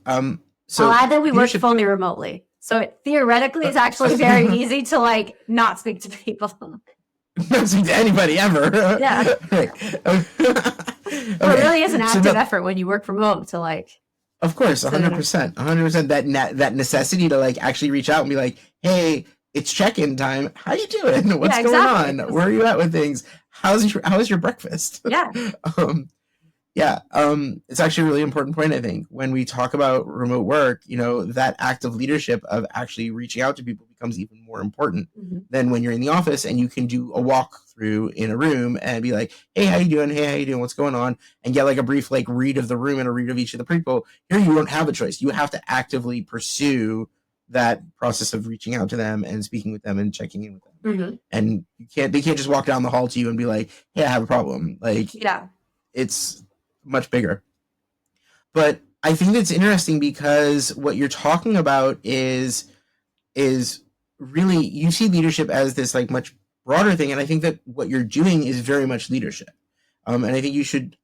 So I'll add that we work fully remotely. So it theoretically is actually very easy to like not speak to people. Not speak to anybody ever. Yeah. It really is an active effort when you work from home to like. Of course, 100%. 100% that necessity to like actually reach out and be like, hey, it's check-in time. How you doing? What's going on? Where are you at with things? How is your breakfast? Yeah. It's actually a really important point, I think. When we talk about remote work, you know, that act of leadership of actually reaching out to people becomes even more important than when you're in the office and you can do a walkthrough in a room and be like, hey, how you doing? Hey, how you doing? What's going on? And get like a brief like read of the room and a read of each of the people. Here you don't have a choice. You have to actively pursue that process of reaching out to them and speaking with them and checking in with them. And they can't just walk down the hall to you and be like, hey, I have a problem. Like, it's much bigger. But I think that's interesting because what you're talking about is really, you see leadership as this like much broader thing, and I think that what you're doing is very much leadership. And I think you should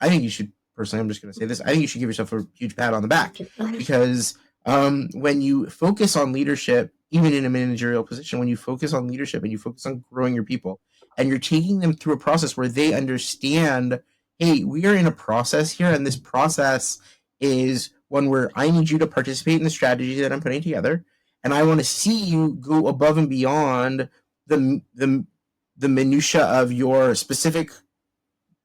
personally, I'm just going to say this, I think you should give yourself a huge pat on the back, because when you focus on leadership, even in a managerial position, when you focus on leadership and you focus on growing your people and you're taking them through a process where they understand, hey, we are in a process here, and this process is one where I need you to participate in the strategy that I'm putting together, and I want to see you go above and beyond the minutia of your specific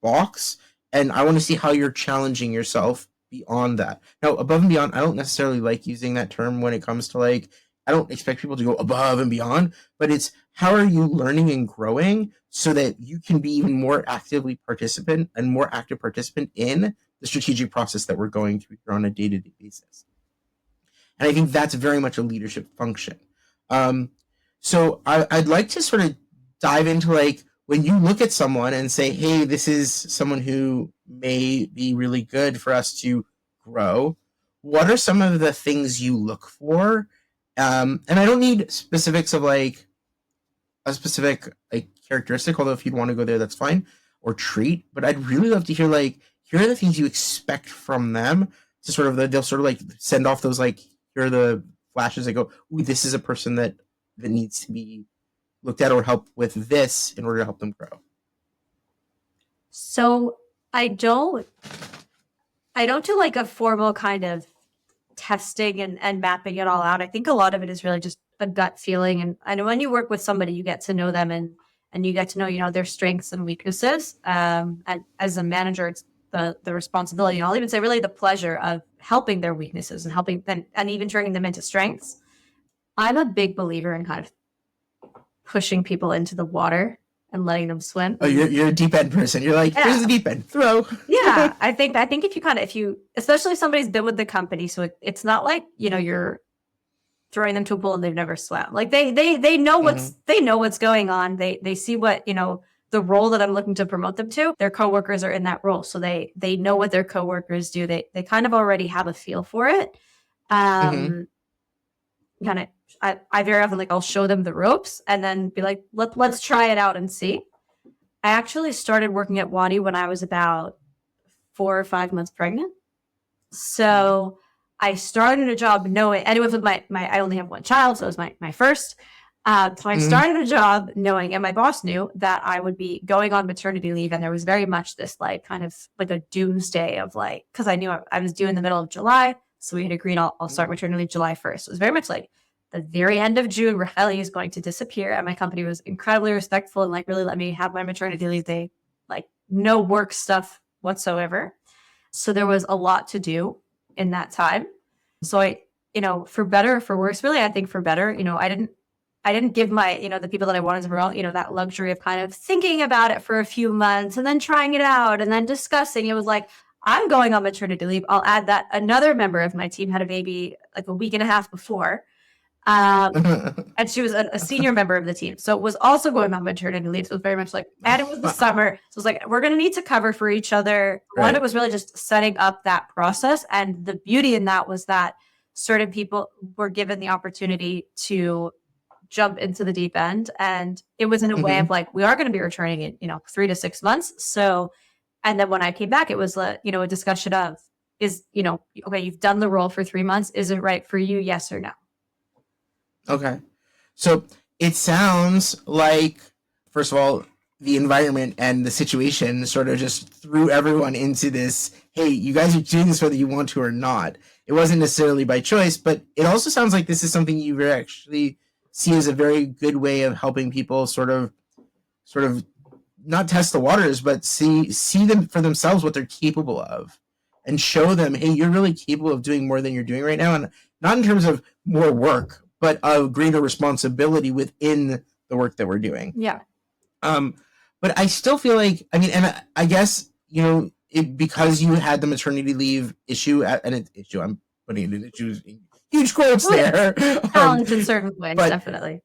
box, and I want to see how you're challenging yourself beyond that. Now, above and beyond, I don't necessarily like using that term when it comes to like, I don't expect people to go above and beyond, but it's how are you learning and growing so that you can be even more active participant in the strategic process that we're going through here on a day-to-day basis. And I think that's very much a leadership function. So I'd like to sort of dive into like, when you look at someone and say, hey, this is someone who may be really good for us to grow, what are some of the things you look for? And I don't need specifics of like a specific like characteristic, although if you'd want to go there, that's fine, or trait, but I'd really love to hear like, here are the things you expect from them to sort of, they'll sort of like send off those like, here are the flashes that go, ooh, this is a person that needs to be looked at or help with this in order to help them grow. So I don't do like a formal kind of testing and mapping it all out. I think a lot of it is really just a gut feeling. And I know when you work with somebody, you get to know them and you get to know, their strengths and weaknesses. And as a manager, it's the responsibility, and I'll even say really the pleasure of helping their weaknesses and helping them and even turning them into strengths. I'm a big believer in kind of pushing people into the water and letting them swim. Oh, you're a deep end person. You're like, here's the deep end, throw. Yeah, I think if you, especially if somebody's been with the company, so it's not like you're throwing them to a pool and they've never swam. Like they know they know what's going on. They see what the role that I'm looking to promote them to. Their coworkers are in that role, so they know what their coworkers do. They kind of already have a feel for it. Kind of. I very often I'll show them the ropes and then be like, let's try it out and see. I actually started working at Wadi when I was about 4 or 5 months pregnant. So I started a job knowing, and it was with my I only have one child, so it was my first. So I started a job knowing, and my boss knew that I would be going on maternity leave, and there was very much this kind of a doomsday of because I knew I was due in the middle of July, so we had agreed I'll start maternity leave July 1st. It was very much the very end of June, Racheli is going to disappear, and my company was incredibly respectful and really let me have my maternity leave. They no work stuff whatsoever. So there was a lot to do in that time. So I, for better or for worse, really, I think for better, I didn't give my, the people that I wanted to promote, that luxury of kind of thinking about it for a few months and then trying it out and then discussing. It was I'm going on maternity leave. I'll add that another member of my team had a baby a week and a half before. And she was a senior member of the team. So it was also going on maternity leave. So it was very much and it was the summer. So it was we're going to need to cover for each other. Right. One, it was really just setting up that process. And the beauty in that was that certain people were given the opportunity to jump into the deep end. And it was in a way of we are going to be returning in, 3 to 6 months. So, and then when I came back, it was a discussion of okay, you've done the role for 3 months. Is it right for you? Yes or no? Okay. So it sounds like, first of all, the environment and the situation sort of just threw everyone into this, hey, you guys are doing this whether you want to or not. It wasn't necessarily by choice, but it also sounds like this is something you actually see as a very good way of helping people sort of not test the waters, but see them for themselves, what they're capable of, and show them, hey, you're really capable of doing more than you're doing right now. And not in terms of more work, but of greater responsibility within the work that we're doing. Yeah. But I still feel and I guess, because you had the maternity leave issue, I'm putting it in issues, huge quotes there. Challenge in certain ways, definitely.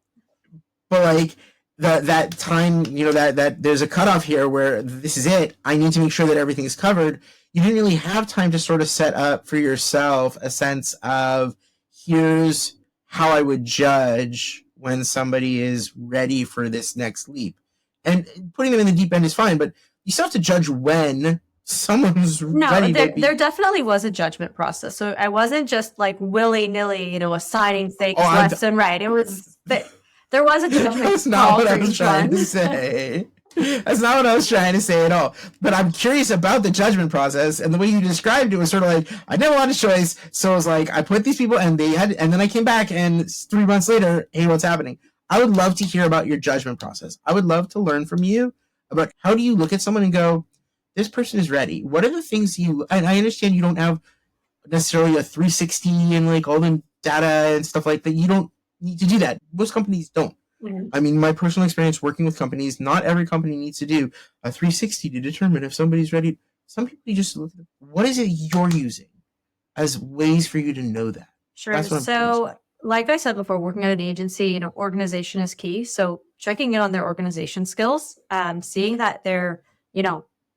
But that time, that there's a cutoff here where this is it. I need to make sure that everything's covered. You didn't really have time to sort of set up for yourself a sense of, here's how I would judge when somebody is ready for this next leap. And putting them in the deep end is fine, but you still have to judge when someone's ready. There definitely was a judgment process. So I wasn't just willy-nilly, assigning things left and right. It was there was a judgment. That's not what I was trying to say. That's not what I was trying to say at all. But I'm curious about the judgment process, and the way you described it was sort of I didn't want a choice, so it was I put these people, and then I came back, and 3 months later, hey, what's happening? I would love to hear about your judgment process. I would love to learn from you about how do you look at someone and go, this person is ready. What are the things and I understand you don't have necessarily a 360 and all the data and stuff like that. You don't need to do that. Most companies don't. I mean, my personal experience working with companies, not every company needs to do a 360 to determine if somebody's ready. Some people just look at what is it you're using as ways for you to know that. Sure. So, like I said before, working at an agency, organization is key. So checking in on their organization skills, seeing that they're,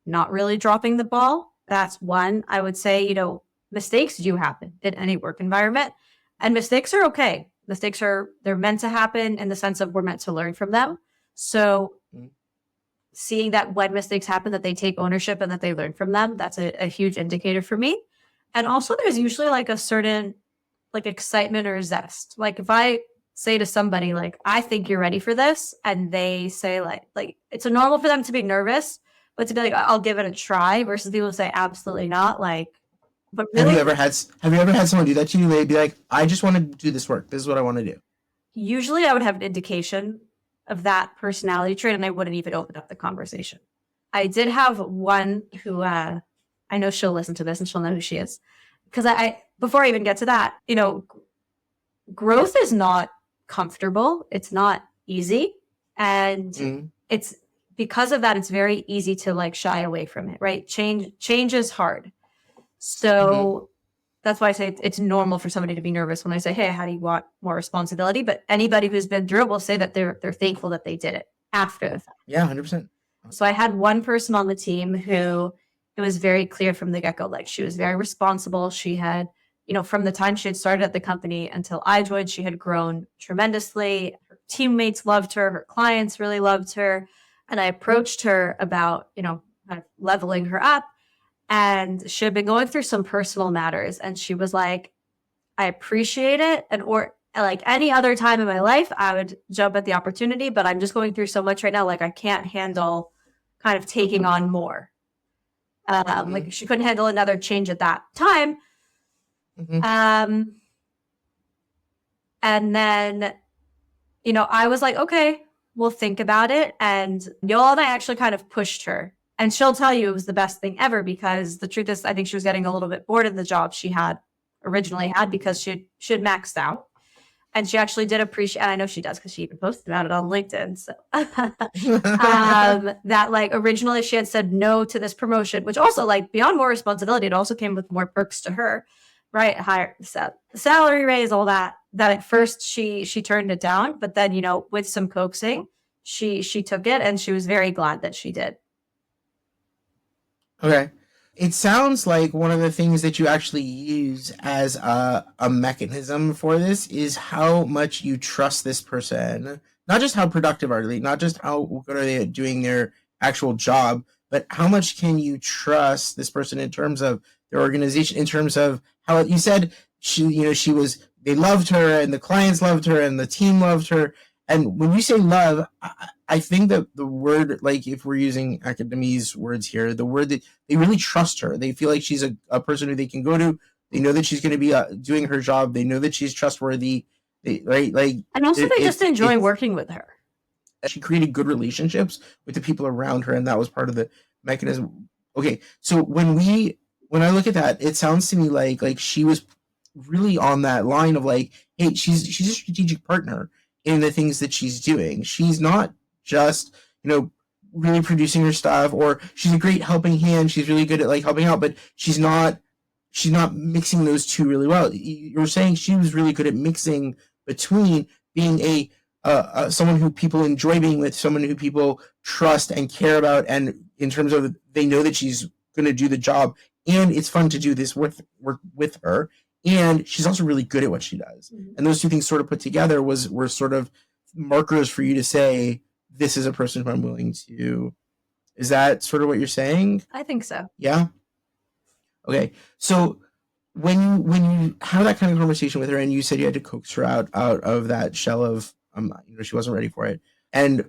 not really dropping the ball. That's one. I would say, mistakes do happen in any work environment, and mistakes are okay. They're meant to happen in the sense of we're meant to learn from them. So seeing that when mistakes happen, that they take ownership and that they learn from them, that's a huge indicator for me. And also there's usually a certain excitement or zest. If I say to somebody, I think you're ready for this, and they say it's normal for them to be nervous, but to be like, I'll give it a try versus people say absolutely not. Like, but really, have you ever had someone do that to you? They'd be like, I just want to do this work. This is what I want to do. Usually I would have an indication of that personality trait and I wouldn't even open up the conversation. I did have one who, I know she'll listen to this and she'll know who she is. Because I before I even get to that, growth is not comfortable. It's not easy. And it's because of that, it's very easy to like shy away from it, right? Change is hard. So that's why I say it's normal for somebody to be nervous when I say, hey, how do you want more responsibility? But anybody who's been through it will say that they're thankful that they did it after the fact. Yeah, 100%. So I had one person on the team who it was very clear from the get-go, like she was very responsible. She had, from the time she had started at the company until I joined, she had grown tremendously. Her teammates loved her. Her clients really loved her. And I approached her about, kind of leveling her up. And she had been going through some personal matters. And she was like, I appreciate it. Or like any other time in my life, I would jump at the opportunity. But I'm just going through so much right now. Like I can't handle kind of taking on more. Like she couldn't handle another change at that time. And then, I was like, okay, we'll think about it. And Yola and I actually kind of pushed her. And she'll tell you it was the best thing ever because the truth is, I think she was getting a little bit bored of the job she had originally had because she had maxed out. And she actually did appreciate, and I know she does because she even posted about it on LinkedIn. So that like originally she had said no to this promotion, which also like beyond more responsibility, it also came with more perks to her, right? Higher salary raise, all that. That at first she turned it down, but then with some coaxing, she took it, and she was very glad that she did. Okay. It sounds like one of the things that you actually use as a mechanism for this is how much you trust this person. Not just how productive are they, not just how good are they at doing their actual job, but how much can you trust this person in terms of their organization, in terms of how you said they loved her and the clients loved her and the team loved her. And when you say love, I think that the word, like if we're using Academy's words here, the word that they really trust her. They feel like she's a person who they can go to. They know that she's going to be doing her job. They know that she's trustworthy. Right? Like, and also they just enjoy working with her. She created good relationships with the people around her, and that was part of the mechanism. Okay, so when I look at that, it sounds to me like she was really on that line of like, hey, she's a strategic partner in the things that she's doing. She's not just, really producing her stuff, or she's a great helping hand. She's really good at like helping out, but she's not mixing those two really well. You're saying she was really good at mixing between being a someone who people enjoy being with, someone who people trust and care about, and in terms of they know that she's going to do the job, and it's fun to do this work with her. And she's also really good at what she does. And those two things sort of put together were sort of markers for you to say, this is a person who I'm willing to. Is that sort of what you're saying? I think so. Yeah. Okay. So when you have that kind of conversation with her, and you said you had to coax her out of that shell of, she wasn't ready for it, and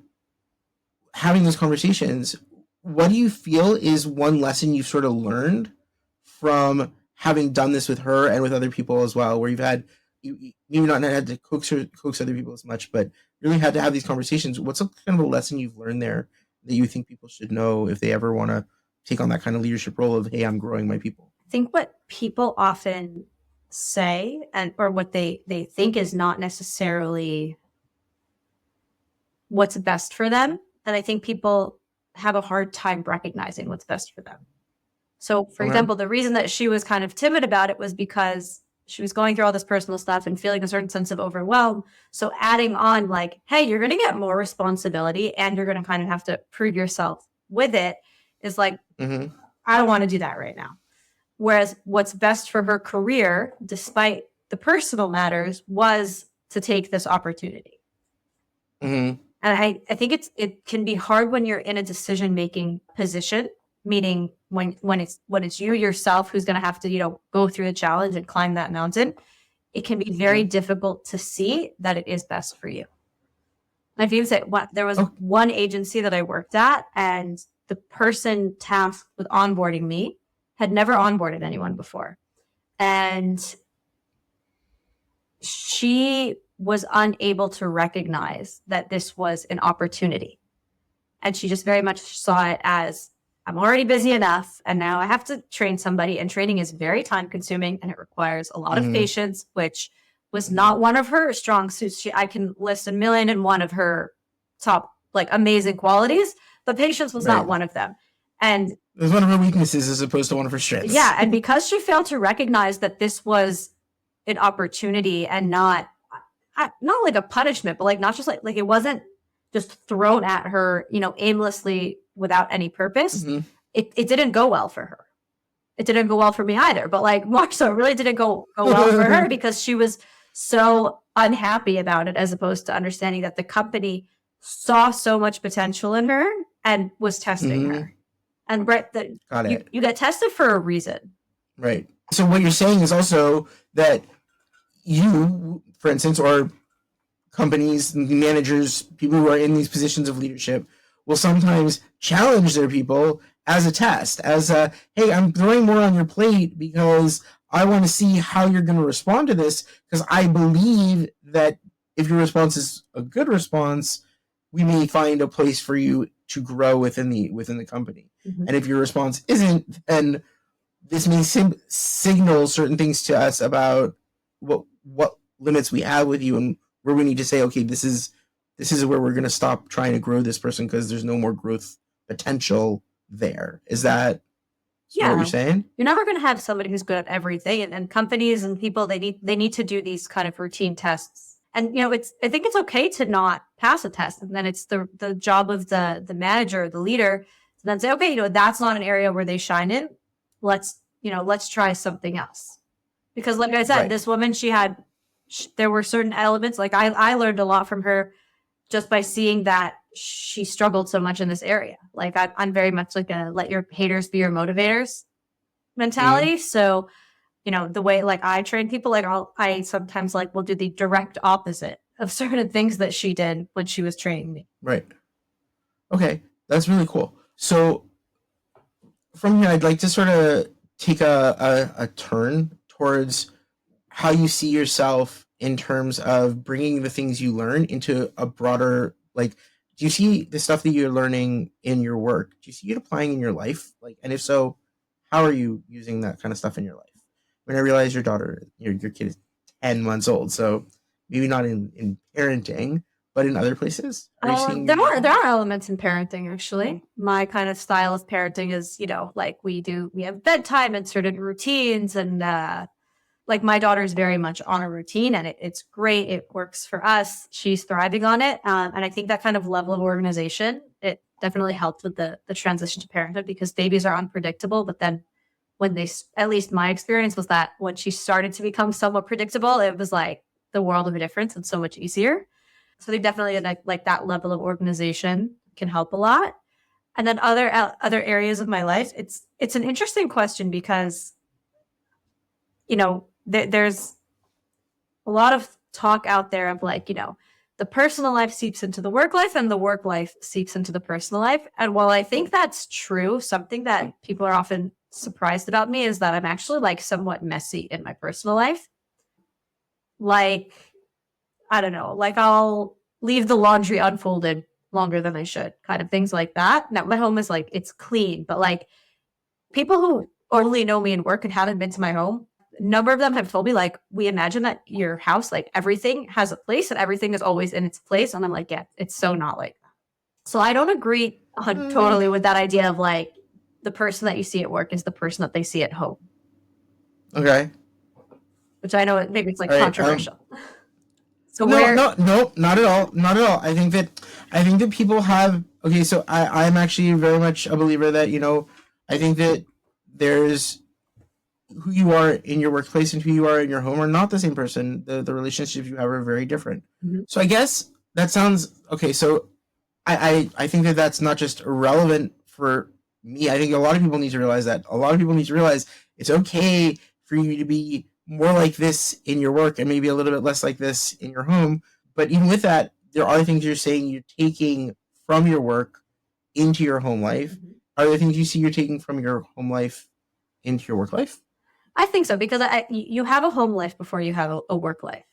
having those conversations, what do you feel is one lesson you've sort of learned from having done this with her and with other people as well, where you maybe not had to coax other people as much, but really had to have these conversations? What's a kind of a lesson you've learned there that you think people should know if they ever want to take on that kind of leadership role of, hey, I'm growing my people? I think what people often say or what they think is not necessarily what's best for them. And I think people have a hard time recognizing what's best for them. So, for example, the reason that she was kind of timid about it was because she was going through all this personal stuff and feeling a certain sense of overwhelm. So adding on like, hey, you're going to get more responsibility and you're going to kind of have to prove yourself with it is like, I don't want to do that right now. Whereas what's best for her career, despite the personal matters, was to take this opportunity. And I think it can be hard when you're in a decision-making position, meaning when it's you yourself who's going to have to, go through the challenge and climb that mountain. It can be very difficult to see that it is best for you. And I've even said there was one agency that I worked at, and the person tasked with onboarding me had never onboarded anyone before. And she was unable to recognize that this was an opportunity. And she just very much saw it as, I'm already busy enough, and now I have to train somebody, and training is very time consuming and it requires a lot of patience, which was not one of her strong suits. I can list 1,000,001 of her top like amazing qualities, but patience was not one of them. And it was one of her weaknesses as opposed to one of her strengths. Yeah. And because she failed to recognize that this was an opportunity and not like a punishment, but like not just like it wasn't just thrown at her, aimlessly without any purpose. It didn't go well for her. It didn't go well for me either, but like more so, it really didn't go well for her because she was so unhappy about it, as opposed to understanding that the company saw so much potential in her and was testing her. And Brett, you get tested for a reason. Right. So what you're saying is also that you, for instance, or companies, managers, people who are in these positions of leadership will sometimes challenge their people as a test, as a, hey, I'm throwing more on your plate because I want to see how you're going to respond to this, because I believe that if your response is a good response, we may find a place for you to grow within the company. And if your response isn't, then this may signal certain things to us about what limits we have with you, and where we need to say, okay, this is where we're going to stop trying to grow this person because there's no more growth potential there. Is that what you're saying? You're never going to have somebody who's good at everything, and companies and people, they need to do these kind of routine tests. And I think it's okay to not pass a test, and then it's the job of the manager, the leader, to then say, okay, that's not an area where they shine in. Let's try something else. Because like I said, this woman, there were certain elements, like I learned a lot from her just by seeing that she struggled so much in this area. Like I'm very much like a let your haters be your motivators mentality. So, the way like I train people, like I sometimes will do the direct opposite of certain things that she did when she was training me. Right. Okay. That's really cool. So from here, I'd like to sort of take a turn towards how you see yourself in terms of bringing the things you learn into a broader, do you see the stuff that you're learning in your work? Do you see it applying in your life? And if so, how are you using that kind of stuff in your life? When I realize your kid is 10 months old, so maybe not in parenting, but in other places. There are elements in parenting, actually. My kind of style of parenting is, we have bedtime and certain routines, and my daughter is very much on a routine, and it's great. It works for us. She's thriving on it. And I think that kind of level of organization, it definitely helped with the transition to parenthood, because babies are unpredictable. But then at least my experience was that when she started to become somewhat predictable, it was like the world of a difference and so much easier. So they definitely like that level of organization can help a lot. And then other areas of my life, it's an interesting question, because there's a lot of talk out there of the personal life seeps into the work life and the work life seeps into the personal life. And while I think that's true, something that people are often surprised about me is that I'm actually somewhat messy in my personal life. I don't know, I'll leave the laundry unfolded longer than I should, kind of things like that. Now, my home is it's clean, but people who only know me in work and haven't been to my home, a number of them have told me, we imagine that your house, everything has a place and everything is always in its place. And I'm like, yeah, it's so not like that. So I don't agree totally with that idea of the person that you see at work is the person that they see at home. Okay. Which I know maybe it's controversial. So no, not at all. Not at all. I think that people have, okay, so I'm actually very much a believer that, I think that there's who you are in your workplace and who you are in your home are not the same person. The relationships you have are very different. Mm-hmm. So I guess that sounds, okay, so I think that that's not just irrelevant for me. I think a lot of people need to realize that. A lot of people need to realize it's okay for you to be more like this in your work and maybe a little bit less like this in your home. But even with that, there are things you're saying you're taking from your work into your home life. Mm-hmm. are there things you see you're taking from your home life into your work life? I think so, because you have a home life before you have a work life.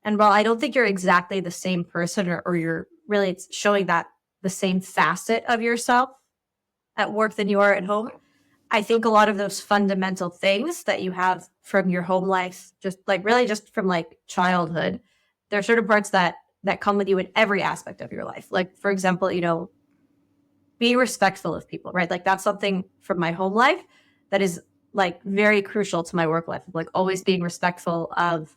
And while I don't think you're exactly the same person, or you're really showing that the same facet of yourself at work than you are at home, I think a lot of those fundamental things that you have from your home life, just from like childhood, there are certain parts that come with you in every aspect of your life. Like, for example, be respectful of people, right? Like, that's something from my home life that is like very crucial to my work life. Like, always being respectful of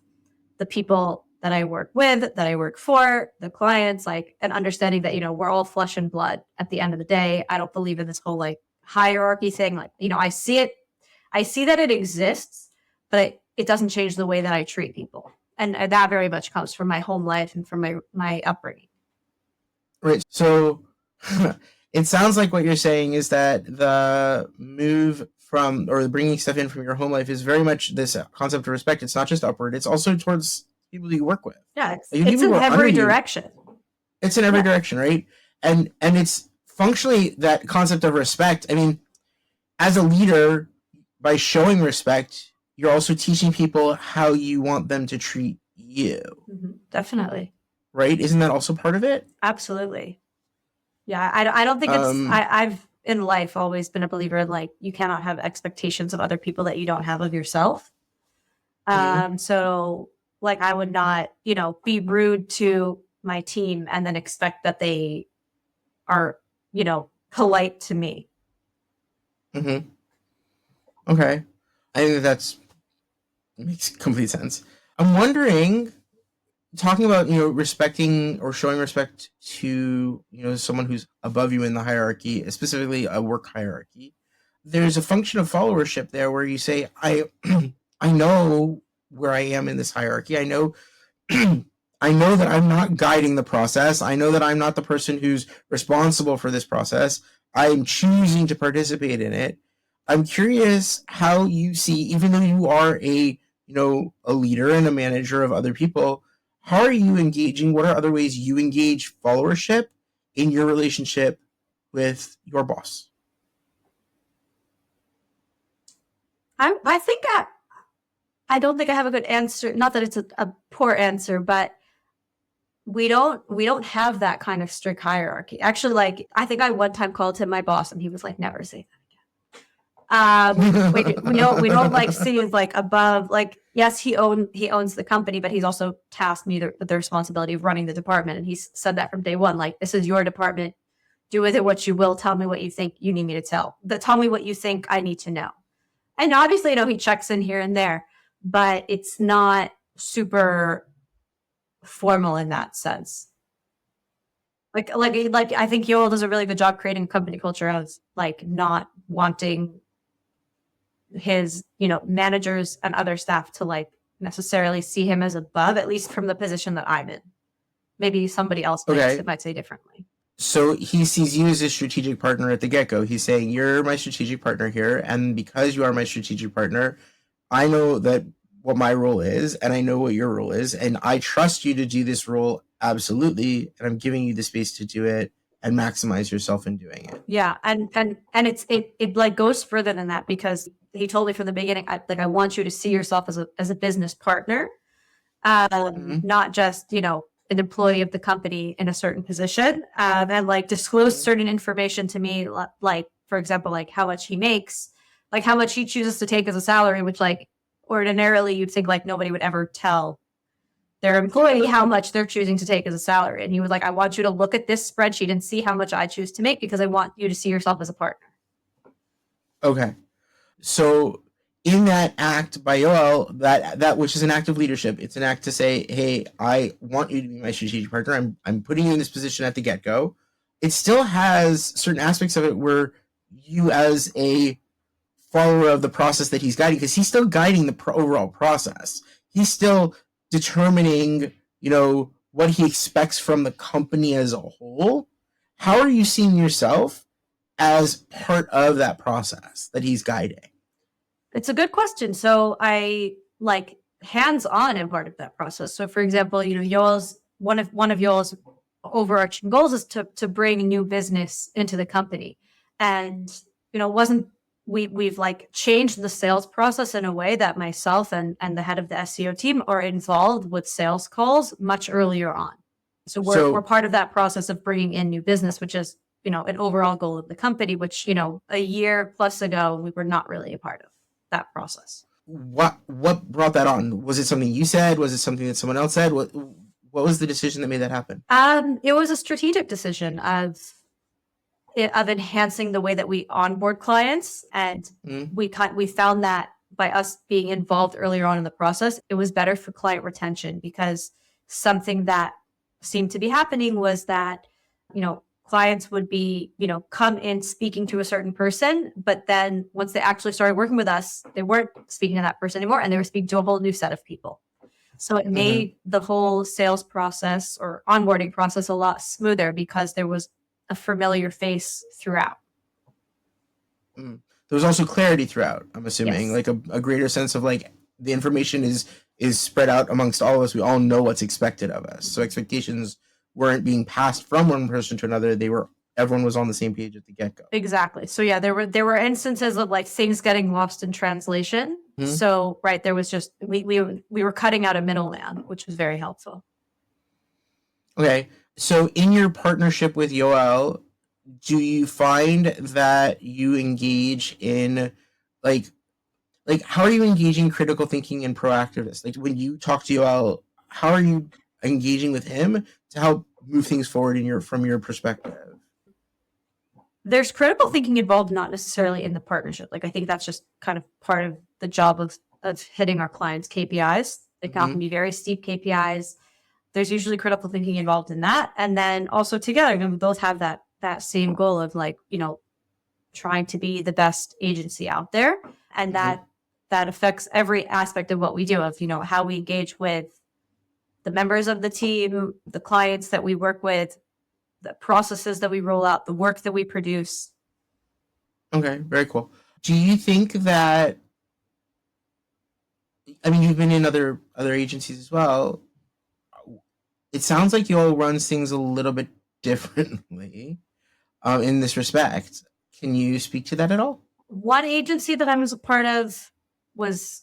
the people that I work with, that I work for, the clients, like, and understanding that, we're all flesh and blood at the end of the day. I don't believe in this whole like hierarchy thing. Like, I see that it exists, but it doesn't change the way that I treat people. And that very much comes from my home life and from my upbringing. Right. So it sounds like what you're saying is that the move from, or bringing stuff in from your home life, is very much this concept of respect. It's not just upward, it's also towards people you work with. Yeah, it's in every direction. It's in every direction, right? And it's functionally that concept of respect. I mean, as a leader, by showing respect, you're also teaching people how you want them to treat you. Mm-hmm. Definitely. Right? Isn't that also part of it? Absolutely. Yeah, I don't think it's... I've, in life, always been a believer in, like, you cannot have expectations of other people that you don't have of yourself. So, like, I would not, be rude to my team and then expect that they are, polite to me. Mm-hmm. Okay. I think that makes complete sense. I'm wondering, talking about, respecting or showing respect to, someone who's above you in the hierarchy, specifically a work hierarchy, there's a function of followership there where you say, I know where I am in this hierarchy. I know that I'm not guiding the process. I know that I'm not the person who's responsible for this process. I'm choosing to participate in it. I'm curious how you see, even though you are a leader and a manager of other people, how are you engaging? What are other ways you engage followership in your relationship with your boss? I think I don't think I have a good answer. Not that it's a poor answer, but we don't have that kind of strict hierarchy. Actually, like, I think I one time called him my boss, and he was like, "Never say that again." We don't like see as like above. Like, yes, he owns the company, but he's also tasked me with the responsibility of running the department, and he's said that from day one. Like, this is your department. Do with it what you will. Tell me what you think you need me to tell. Tell me what you think I need to know. And obviously, he checks in here and there, but it's not super formal in that sense. Like I think Yoel does a really good job creating company culture of like not wanting his managers and other staff to like necessarily see him as above, at least from the position that I'm in. Maybe somebody else might say differently. So he sees you as a strategic partner at the get-go. He's saying, you're my strategic partner here, and because you are my strategic partner, I know that what my role is, and I know what your role is, and I trust you to do this role absolutely, and I'm giving you the space to do it and maximize yourself in doing it. Yeah, and it like goes further than that, because he told me from the beginning, I want you to see yourself as a business partner, not just an employee of the company in a certain position, and like disclose certain information to me, like, for example, like how much he makes, like how much he chooses to take as a salary, which like ordinarily you'd think like nobody would ever tell their employee how much they're choosing to take as a salary. And he was like, I want you to look at this spreadsheet and see how much I choose to make, because I want you to see yourself as a partner. Okay. So in that act by Yoel, that which is an act of leadership, it's an act to say, hey, I want you to be my strategic partner. I'm putting you in this position at the get-go. It still has certain aspects of it where you, as a follower of the process that he's guiding, because he's still guiding the overall process. He's still determining, what he expects from the company as a whole. How are you seeing yourself as part of that process that he's guiding? It's a good question. So I like hands-on in part of that process. So for example, Yoel's one of Yoel's overarching goals is to bring new business into the company. And, wasn't, we've like changed the sales process in a way that myself and the head of the SEO team are involved with sales calls much earlier on. So we're part of that process of bringing in new business, which is, an overall goal of the company, which, a year plus ago, we were not really a part of that process. What brought that on? Was it something you said? Was it something that someone else said? What was the decision that made that happen? It was a strategic decision of enhancing the way that we onboard clients. And we found that by us being involved earlier on in the process, it was better for client retention, because something that seemed to be happening was that, clients would be, come in speaking to a certain person, but then once they actually started working with us, they weren't speaking to that person anymore, and they were speaking to a whole new set of people. So it made the whole sales process or onboarding process a lot smoother, because there was a familiar face throughout. There was also clarity throughout, I'm assuming. Yes. Like a greater sense of like the information is spread out amongst all of us. We all know what's expected of us. So expectations weren't being passed from one person to another. Everyone was on the same page at the get-go. Exactly. So yeah, there were instances of like things getting lost in translation. So right, there was just we were cutting out a middleman, which was very helpful. Okay. So in your partnership with Yoel, do you find that you engage in like how are you engaging critical thinking and proactiveness? Like when you talk to Yoel, how are you engaging with him to help move things forward from your perspective? There's critical thinking involved, not necessarily in the partnership. Like I think that's just kind of part of the job of hitting our clients' KPIs. They can often be very steep KPIs. There's usually critical thinking involved in that. And then also together, we both have that same goal of like, trying to be the best agency out there. And that affects every aspect of what we do, of, how we engage with the members of the team, the clients that we work with, the processes that we roll out, the work that we produce. Okay, very cool. Do you think that, I mean, you've been in other agencies as well. It sounds like Yoel runs things a little bit differently in this respect. Can you speak to that at all? One agency that I was a part of was,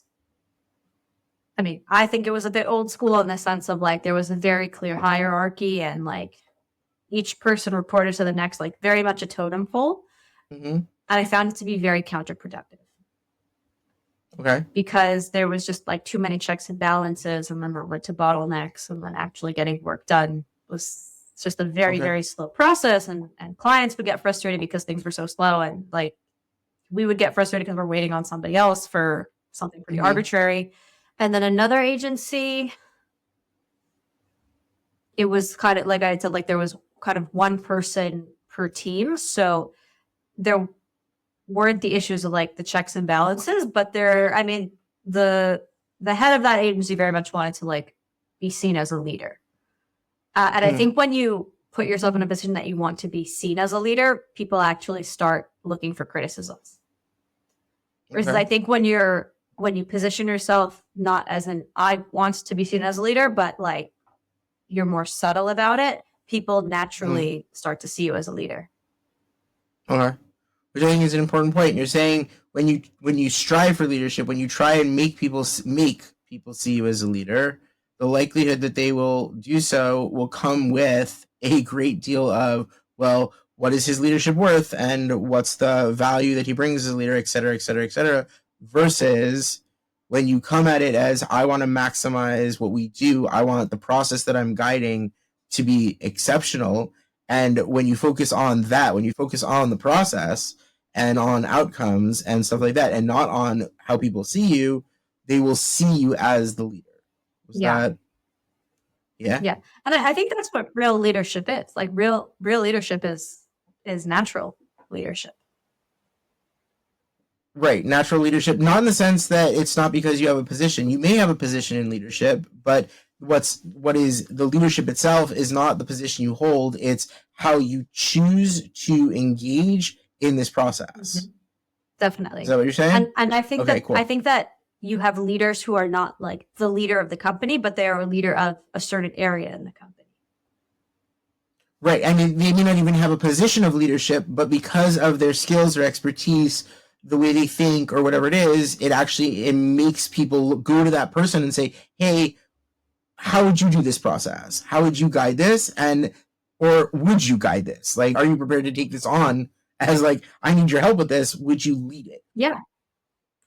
I think it was a bit old school in the sense of like there was a very clear hierarchy, and like each person reported to the next, like very much a totem pole. And I found it to be very counterproductive. Okay. Because there was just like too many checks and balances, and then it led to bottlenecks, and then actually getting work done was just a very, very slow process. And clients would get frustrated because things were so slow, and like we would get frustrated because we're waiting on somebody else for something pretty arbitrary. And then another agency, it was kind of like I said, like there was kind of one person per team. So there weren't the issues of like the checks and balances, but the head of that agency very much wanted to like be seen as a leader. And I think when you put yourself in a position that you want to be seen as a leader, people actually start looking for criticisms. Versus I think when you position yourself not as I want to be seen as a leader, but like you're more subtle about it, people naturally start to see you as a leader. Okay. Which I think is an important point. You're saying when you strive for leadership, when you try and make people see you as a leader, the likelihood that they will do so will come with a great deal of, well, what is his leadership worth, and what's the value that he brings as a leader, et cetera, et cetera, et cetera, versus when you come at it as, I want to maximize what we do, I want the process that I'm guiding to be exceptional. And when you focus on that, when you focus on the process and on outcomes and stuff like that, and not on how people see you, they will see you as the leader. Yeah. And I think that's what real leadership is. Like real leadership is natural leadership. Right. Natural leadership, not in the sense that it's not because you have a position. You may have a position in leadership, but what is the leadership itself is not the position you hold. It's how you choose to engage in this process. Definitely. Is that what you're saying? And I think I think that you have leaders who are not like the leader of the company, but they are a leader of a certain area in the company. Right. I mean, they may not even have a position of leadership, but because of their skills or expertise, the way they think or whatever it is, it makes people go to that person and say, hey, how would you do this process? How would you guide this? Or would you guide this? Like, are you prepared to take this on as like, I need your help with this. Would you lead it? Yeah.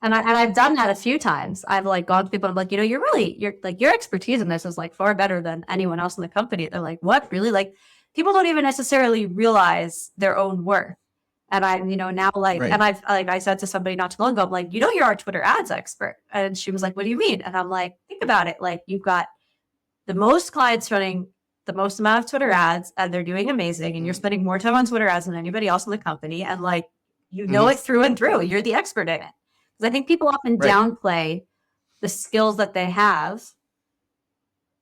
And I've done that a few times. I've like gone to people and I'm like, your expertise in this is like far better than anyone else in the company. They're like, what? Really? Like, people don't even necessarily realize their own worth. And I, now like, right. And I said to somebody not too long ago, I'm like, you're our Twitter ads expert. And she was like, what do you mean? And I'm like, think about it. Like, you've got the most clients running the most amount of Twitter ads and they're doing amazing. And you're spending more time on Twitter ads than anybody else in the company. And like, it through and through. You're the expert in it. Because I think people often downplay the skills that they have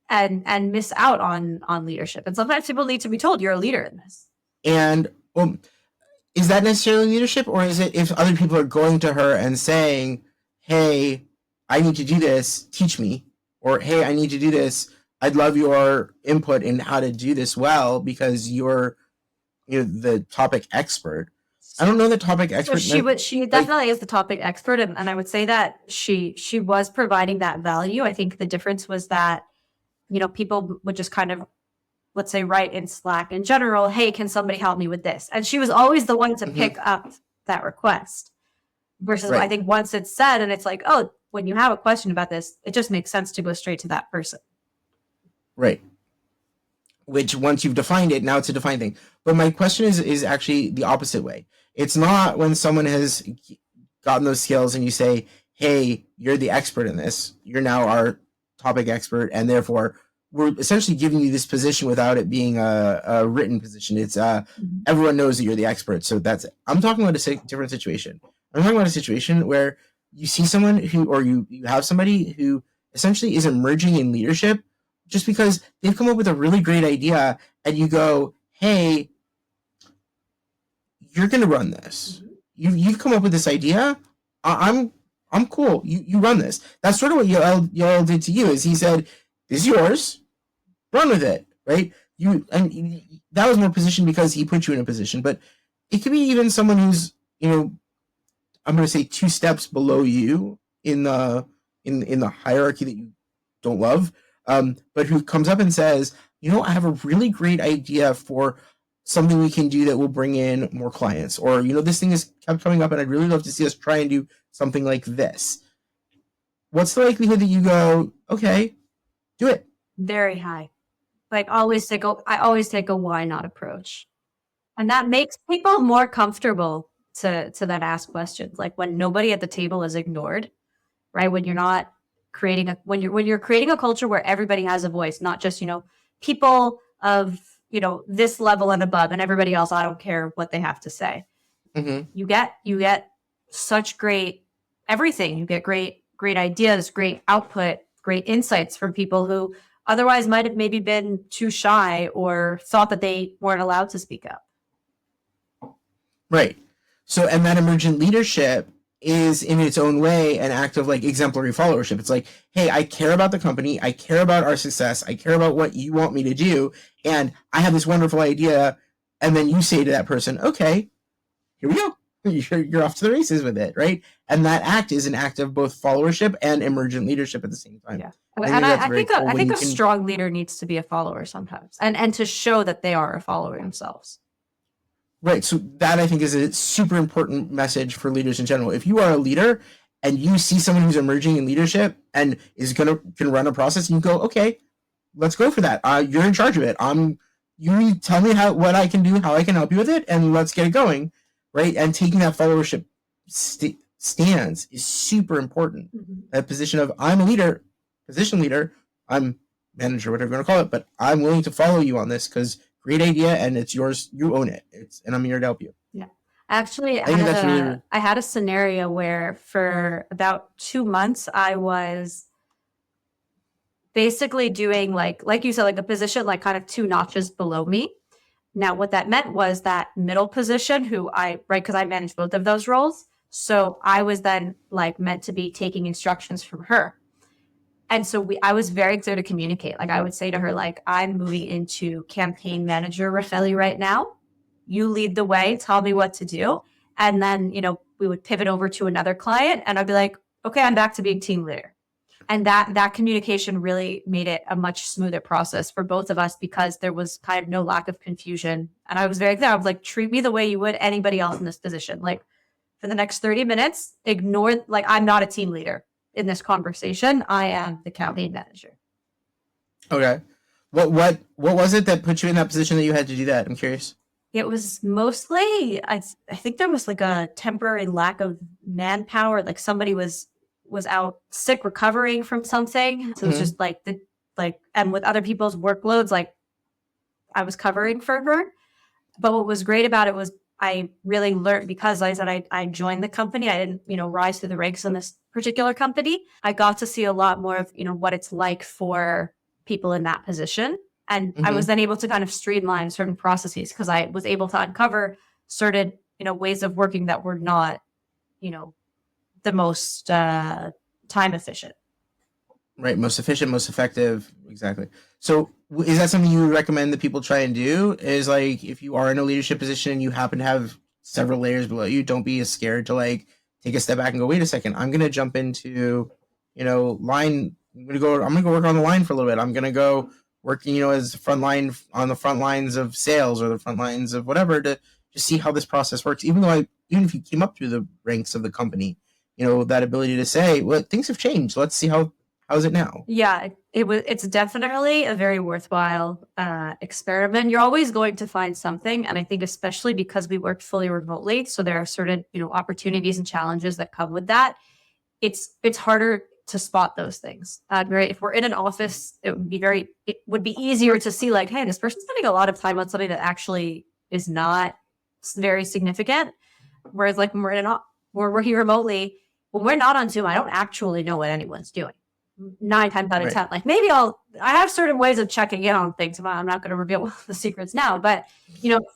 and miss out on leadership. And sometimes people need to be told you're a leader in this. And is that necessarily leadership, or is it if other people are going to her and saying, hey, I need to do this, teach me, or hey, I need to do this, I'd love your input in how to do this well because you're the topic expert. I don't know the topic expert. So she definitely is the topic expert, and I would say that she was providing that value. I think the difference was that people would just kind of, let's say, write in Slack in general, hey, can somebody help me with this? And she was always the one to pick up that request. Versus I think once it's said and it's like, oh, when you have a question about this, it just makes sense to go straight to that person. Right. Which once you've defined it, now it's a defined thing. But my question is actually the opposite way. It's not when someone has gotten those skills and you say, hey, you're the expert in this. You're now our topic expert. And therefore, we're essentially giving you this position without it being a written position. It's everyone knows that you're the expert. So that's it. I'm talking about a different situation. I'm talking about a situation where you see someone or you have somebody who essentially is emerging in leadership just because they've come up with a really great idea and you go, hey, you're going to run this. You've come up with this idea. I'm cool. You run this. That's sort of what Yoel did to you is he said, this is yours. Run with it. Right. That was more position because he put you in a position, but it could be even someone who's, I'm going to say 2 steps below you in the hierarchy that you don't love. But who comes up and says, I have a really great idea for something we can do that will bring in more clients, or, this thing has kept coming up and I'd really love to see us try and do something like this. What's the likelihood that you go, okay, do it? Very high. Like I always take a why not approach. And that makes people more comfortable to then ask questions. Like when nobody at the table is ignored, right? When you're not creating when you're creating a culture where everybody has a voice, not just, people of, this level and above and everybody else, I don't care what they have to say. You get such great everything. You get great ideas, great output, great insights from people who otherwise might have maybe been too shy or thought that they weren't allowed to speak up. Right. So, and that emergent leadership is in its own way an act of like exemplary followership. It's like, hey, I care about the company. I care about our success. I care about what you want me to do. And I have this wonderful idea. And then you say to that person, okay, here we go. You're off to the races with it. Right. And that act is an act of both followership and emergent leadership at the same time. Yeah. I think a strong leader needs to be a follower sometimes and to show that they are a follower themselves. Right. So that I think is a super important message for leaders in general. If you are a leader and you see someone who's emerging in leadership and is can run a process and you go, okay, let's go for that. You're in charge of it. You tell me what I can do, how I can help you with it, and let's get it going. Right. And taking that followership stance is super important. That position of I'm a leader, position leader, I'm manager, whatever you want to call it, but I'm willing to follow you on this because great idea and it's yours. You own it. And I'm here to help you. Yeah. Actually, I had a scenario where for about 2 months, I was basically doing like you said, like a position, like kind of 2 notches below me. Now, what that meant was that middle position because I managed both of those roles. So I was then like meant to be taking instructions from her. And so I was very clear to communicate. Like I would say to her, like, I'm moving into campaign manager Racheli right now. You lead the way, tell me what to do. And then, we would pivot over to another client and I'd be like, okay, I'm back to being team leader. And that communication really made it a much smoother process for both of us because there was kind of no lack of confusion. And I was very clear. I was like, treat me the way you would anybody else in this position. Like for the next 30 minutes, ignore, like I'm not a team leader in this conversation. I am the campaign manager. Okay. What was it that put you in that position that you had to do that? I'm curious. It was mostly, I think there was like a temporary lack of manpower. Like somebody was out sick, recovering from something. So it was just and with other people's workloads, like I was covering for her. But what was great about it was I really learned, because like I said, I joined the company. I didn't, rise through the ranks in this particular company. I got to see a lot more of, what it's like for people in that position. And I was then able to kind of streamline certain processes because I was able to uncover certain, ways of working that were not, the most time efficient. Right. Most efficient, most effective. Exactly. So is that something you would recommend that people try and do? Is like, if you are in a leadership position and you happen to have several layers below you, don't be as scared to like take a step back and go, wait a second, I'm going to jump into, line. I'm going to go work on the line for a little bit. I'm going to go working, as front line on the front lines of sales or the front lines of whatever to just see how this process works. Even if you came up through the ranks of the company, that ability to say, well, things have changed. Let's see how's it now? Yeah, it's definitely a very worthwhile experiment. You're always going to find something. And I think especially because we work fully remotely, so there are certain, opportunities and challenges that come with that. It's harder to spot those things. Right? If we're in an office, it would be easier to see like, hey, this person's spending a lot of time on something that actually is not very significant. Whereas like when we're working remotely, when we're not on Zoom, I don't actually know what anyone's doing. 9 times out of 10, like maybe I have certain ways of checking in on things. I'm not going to reveal the secrets now, but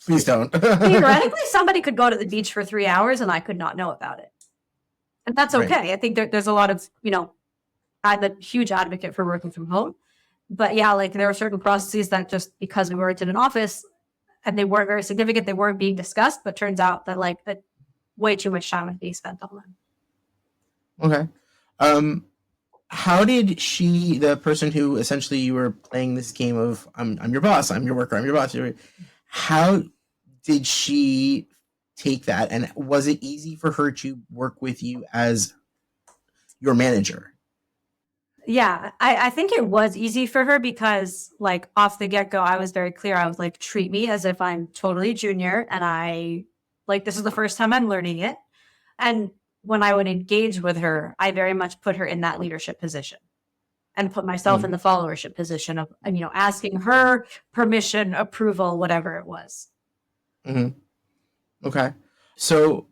please don't. Theoretically, somebody could go to the beach for 3 hours and I could not know about it. And that's okay. Right. I think there's a lot of, I'm a huge advocate for working from home, but yeah, like there are certain processes that just because we weren't in an office and they weren't very significant, they weren't being discussed, but turns out that like that way too much time was being spent on them. Okay. How did the person who essentially you were playing this game of I'm your boss, I'm your worker, I'm your boss, how did she take that? And was it easy for her to work with you as your manager? Yeah, I think it was easy for her because like off the get-go, I was very clear. I was like, treat me as if I'm totally junior and this is the first time I'm learning it. And when I would engage with her, I very much put her in that leadership position and put myself in the followership position of, asking her permission, approval, whatever it was. Mm-hmm. Okay. So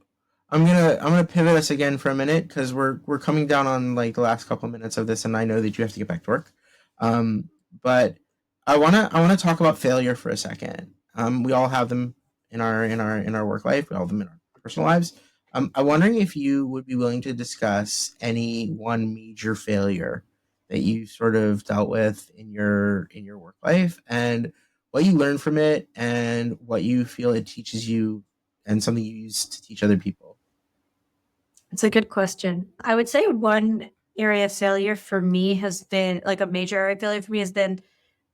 I'm gonna pivot us again for a minute because we're coming down on like the last couple of minutes of this, and I know that you have to get back to work. But I wanna talk about failure for a second. We all have them in our work life. We all have them in our personal lives. I'm wondering if you would be willing to discuss any one major failure that you sort of dealt with in your work life and what you learned from it and what you feel it teaches you and something you use to teach other people. It's a good question. I would say one area of failure for me has been like a major area of failure for me has been,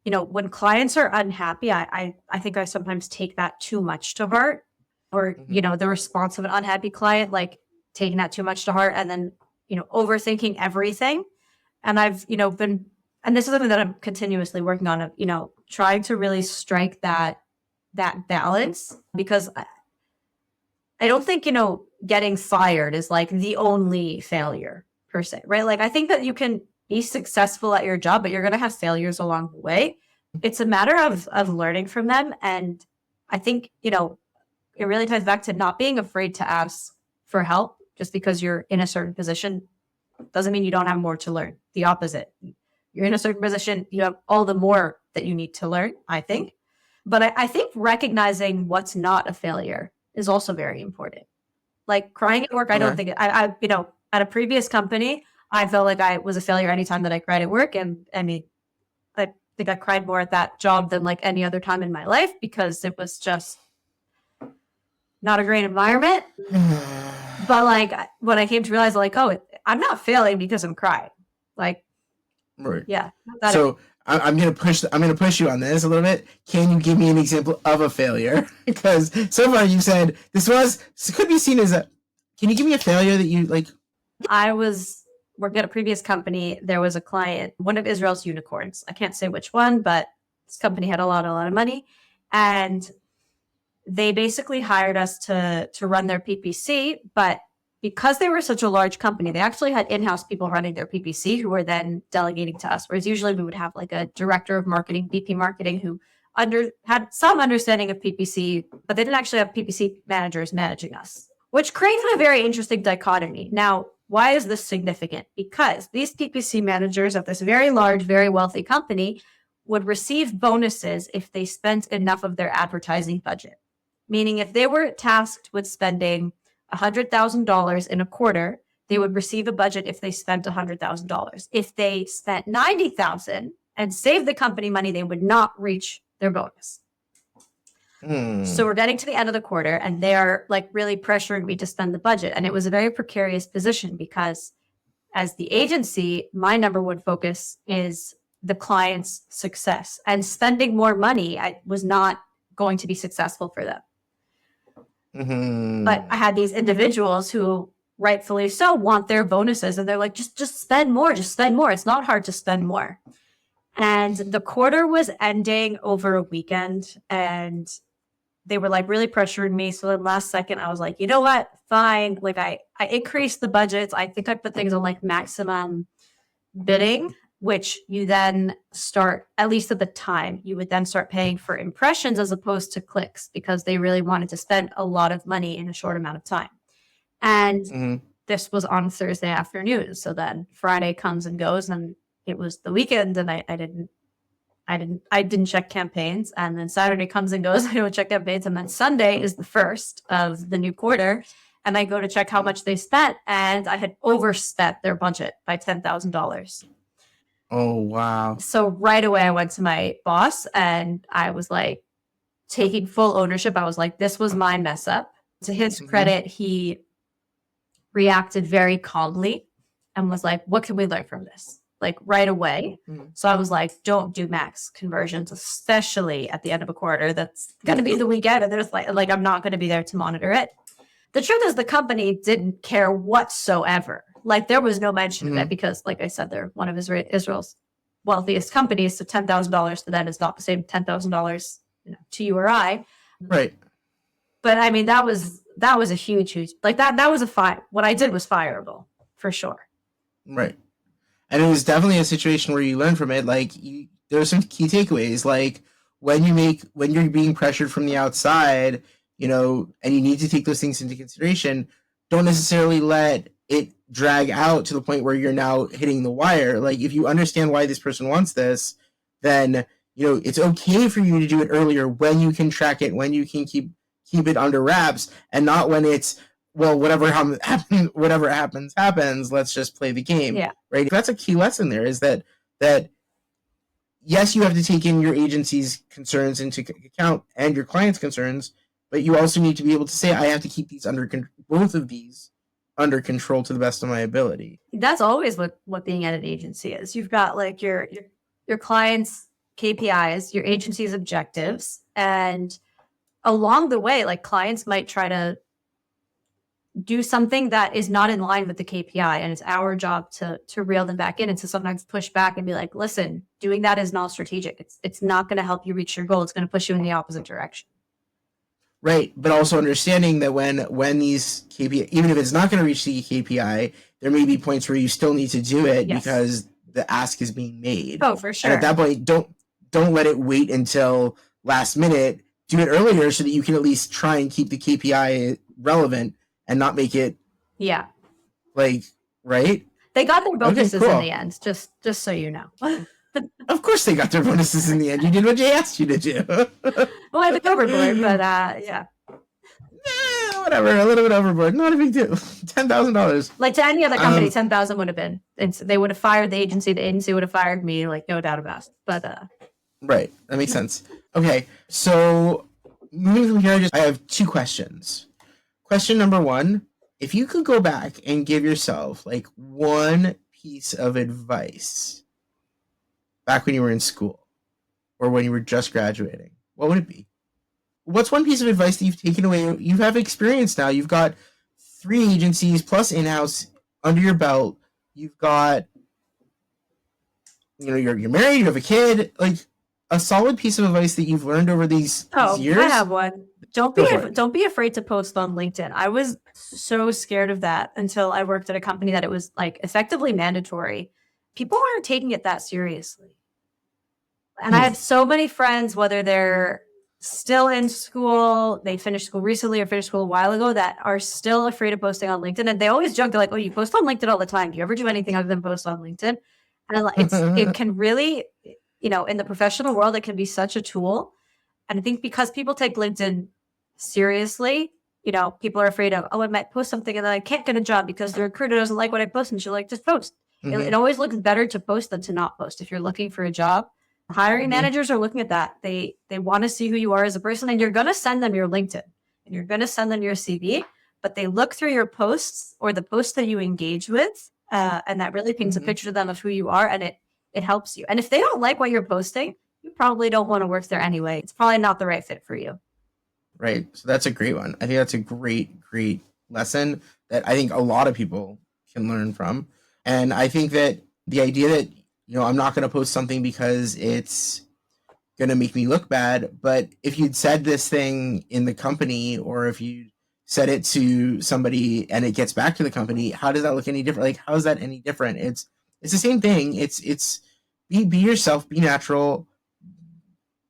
when clients are unhappy, I think I sometimes take that too much to heart. Or, the response of an unhappy client, like taking that too much to heart and then, overthinking everything. And I've, and this is something that I'm continuously working on, of, trying to really strike that balance because I don't think, getting fired is like the only failure per se, right? Like I think that you can be successful at your job, but you're going to have failures along the way. It's a matter of learning from them. And I think, it really ties back to not being afraid to ask for help. Just because you're in a certain position doesn't mean you don't have more to learn. The opposite. You're in a certain position, you have all the more that you need to learn, I think. But I think recognizing what's not a failure is also very important. Like crying at work, I don't think, at a previous company, I felt like I was a failure anytime that I cried at work. And I mean, I think I cried more at that job than like any other time in my life because it was just not a great environment. But like when I came to realize like, oh, I'm not failing because I'm crying. Like, right. Yeah. So I'm gonna push you on this a little bit. Can you give me an example of a failure? Because so far you said this could be seen as a. Can you give me a failure that you like? I was working at a previous company. There was a client, one of Israel's unicorns. I can't say which one, but this company had a lot of money, and they basically hired us to run their PPC. But because they were such a large company, they actually had in-house people running their PPC who were then delegating to us. Whereas usually we would have like a director of marketing, VP marketing, who had some understanding of PPC, but they didn't actually have PPC managers managing us, which created a very interesting dichotomy. Now, why is this significant? Because these PPC managers of this very large, very wealthy company would receive bonuses if they spent enough of their advertising budget. Meaning if they were tasked with spending $100,000 in a quarter, they would receive a budget if they spent $100,000. If they spent $90,000 and saved the company money, they would not reach their bonus. So we're getting to the end of the quarter and they're like really pressuring me to spend the budget. And it was a very precarious position because as the agency, my number one focus is the client's success, and spending more money was not going to be successful for them. But I had these individuals who rightfully so want their bonuses, and they're like, just spend more, just spend more. It's not hard to spend more. And the quarter was ending over a weekend, and they were like really pressuring me. So then last second, I was like, you know what? Fine. Like I increased the budgets. I think I put things on like maximum bidding, which you then start, at least at the time, you would then start paying for impressions as opposed to clicks because they really wanted to spend a lot of money in a short amount of time. And this was on Thursday afternoon. So then Friday comes and goes, and it was the weekend, and I didn't check campaigns. And then Saturday comes and goes, I don't check campaigns. And then Sunday is the first of the new quarter. And I go to check how much they spent, and I had overspent their budget by $10,000. Oh, wow. So right away, I went to my boss and I was like taking full ownership. I was like, this was my mess up. To his credit, he reacted very calmly and was like, what can we learn from this? Like right away. So I was like, don't do max conversions, especially at the end of a quarter. That's going to be the weekend. And there's like I'm not going to be there to monitor it. The truth is the company didn't care whatsoever. Like there was no mention of it because, like I said, they're one of Israel's wealthiest companies. So $10,000 to them is not the same $10,000 to you or I. Right. But I mean, that was a huge, like that was a fire. What I did was fireable for sure. Right. And it was definitely a situation where you learn from it. Like there are some key takeaways. Like when you're being pressured from the outside, and you need to take those things into consideration, don't necessarily let it drag out to the point where you're now hitting the wire. Like if you understand why this person wants this, then it's okay for you to do it earlier when you can track it, when you can keep it under wraps, and not when it's whatever happens. Let's just play the game. Yeah. Right. That's a key lesson there. Is that yes, you have to take in your agency's concerns into account and your client's concerns, but you also need to be able to say, I have to keep these both of these under control to the best of my ability. That's always what being at an agency is. You've got like your clients' KPIs, your agency's objectives, and along the way, like clients might try to do something that is not in line with the KPI, and it's our job to reel them back in and to sometimes push back and be like, listen, doing that is not strategic. It's not going to help you reach your goal. It's going to push you in the opposite direction. Right, but also understanding that when these KPI, even if it's not going to reach the KPI, there may be points where you still need to do it because the ask is being made. Oh, for sure. And at that point, don't let it wait until last minute. Do it earlier so that you can at least try and keep the KPI relevant and not make it. Yeah. Like, right? They got their bonuses in the end, just so you know. Of course they got their bonuses in the end. You did what they asked you to do. Well, I had the overboard, but yeah. whatever, a little bit overboard, not a big deal. $10,000. Like to any other company, 10,000 would have been. They would have fired the agency would have fired me, like no doubt about it. But right, that makes sense. Okay, so moving from here, I have 2 questions. Question number 1: if you could go back and give yourself like one piece of advice back when you were in school or when you were just graduating, what would it be? What's one piece of advice that you've taken away? You have experience now. You've got 3 agencies plus in-house under your belt. You've got, you're married, you have a kid, like a solid piece of advice that you've learned over these years. I have one. Don't be afraid to post on LinkedIn. I was so scared of that until I worked at a company that it was like effectively mandatory. People aren't taking it that seriously. And I have so many friends, whether they're still in school, they finished school recently or finished school a while ago, that are still afraid of posting on LinkedIn. And they always joke, they're like, oh, you post on LinkedIn all the time. Do you ever do anything other than post on LinkedIn? And it can really, in the professional world, it can be such a tool. And I think because people take LinkedIn seriously, people are afraid of, oh, I might post something and then I can't get a job because the recruiter doesn't like what I post. And she'll like, just post. It always looks better to post than to not post. If you're looking for a job, hiring managers are looking at that. They want to see who you are as a person, and you're going to send them your LinkedIn and you're going to send them your CV, but they look through your posts or the posts that you engage with. And that really paints a picture to them of who you are, and it helps you. And if they don't like what you're posting, you probably don't want to work there anyway. It's probably not the right fit for you. Right. So that's a great one. I think that's a great lesson that I think a lot of people can learn from. And I think that the idea that, I'm not going to post something because it's going to make me look bad. But if you'd said this thing in the company, or if you said it to somebody and it gets back to the company, how does that look any different? Like, how is that any different? It's the same thing. It's be yourself, be natural.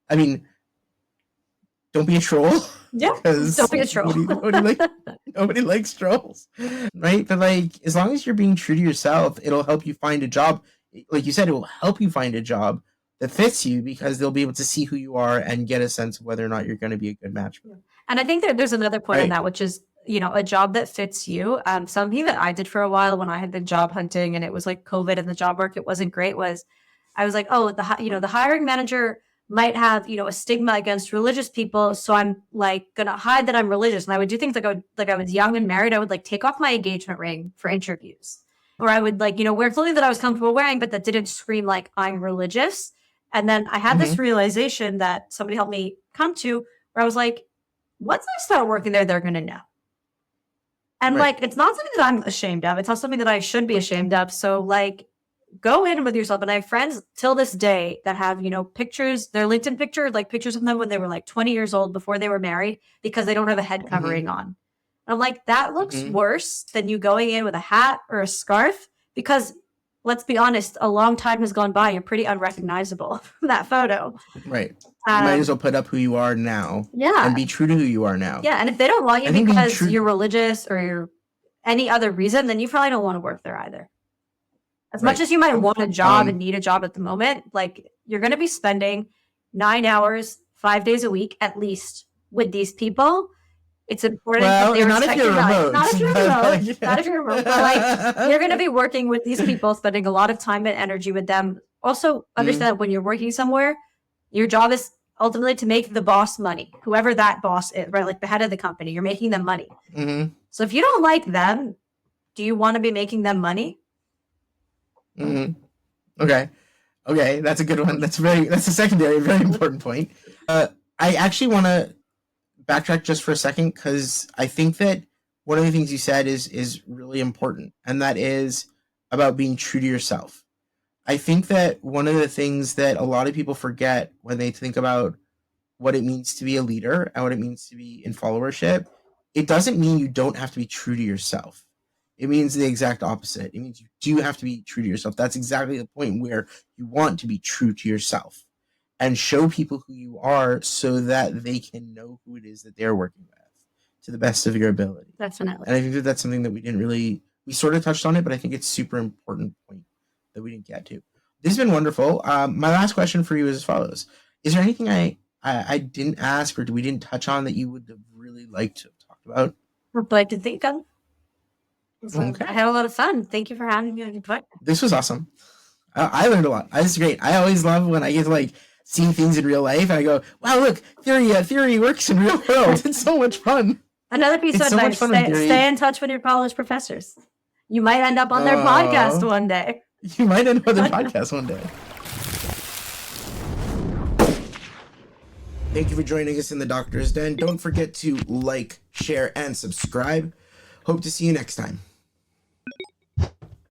I mean, don't be a troll. Yeah, don't be a troll. Nobody likes trolls, right? But like, as long as you're being true to yourself, it'll help you find a job. Like you said, it will help you find a job that fits you, because they'll be able to see who you are and get a sense of whether or not you're going to be a good match for them. And I think that there's another point on that, which is, a job that fits you. Something that I did for a while when I had been job hunting and it was like COVID and the job market wasn't great, was I was like, oh, the hiring manager might have, a stigma against religious people. So I'm like going to hide that I'm religious. And I would do things like I was young and married. I would like take off my engagement ring for interviews. Or I would like, wear clothing that I was comfortable wearing, but that didn't scream like I'm religious. And then I had this realization that somebody helped me come to, where I was like, once I start working there, they're going to know. And like, it's not something that I'm ashamed of. It's not something that I should be ashamed of. So like, go in with yourself. And I have friends till this day that have, pictures, their LinkedIn picture, like pictures of them when they were like 20 years old before they were married, because they don't have a head covering on. I'm like, that looks worse than you going in with a hat or a scarf, because let's be honest, a long time has gone by. You're pretty unrecognizable from that photo. Right. You might as well put up who you are now. Yeah. And be true to who you are now. Yeah. And if they don't want you because you're religious or you're any other reason, then you probably don't want to work there either. As much as you might want a job and need a job at the moment, like, you're going to be spending 9 hours, 5 days a week at least with these people. It's important that they respect your time. Not if you're remote. Not if you're remote. But like, you're going to be working with these people, spending a lot of time and energy with them. Also, understand that when you're working somewhere, your job is ultimately to make the boss money, whoever that boss is, right? Like the head of the company, you're making them money. So if you don't like them, do you want to be making them money? Okay, that's a good one. That's a secondary, very important point. I actually want to backtrack just for a second, because I think that one of the things you said is really important, and that is about being true to yourself. I think that one of the things that a lot of people forget when they think about what it means to be a leader and what it means to be in followership, it doesn't mean you don't have to be true to yourself. It means the exact opposite. It means you do have to be true to yourself. That's exactly the point where you want to be true to yourself and show people who you are, so that they can know who it is that they're working with to the best of your ability. Definitely. And I think that that's something that we sort of touched on it, but I think it's super important point that we didn't get to. This has been wonderful. My last question for you is as follows. Is there anything I didn't ask or we didn't touch on that you would have really liked to have talked about? But to think of. So Okay. I had a lot of fun. Thank you for having me on your podcast. This was awesome. I learned a lot. This is great. I always love when I get to like see things in real life and I go, wow, look, theory works in real world. It's so much fun. Another piece of advice, stay in touch with your college professors. You might end up on their podcast one day. You might end up on their podcast one day. Thank you for joining us in the Doctor's Den. Don't forget to like, share, and subscribe. Hope to see you next time.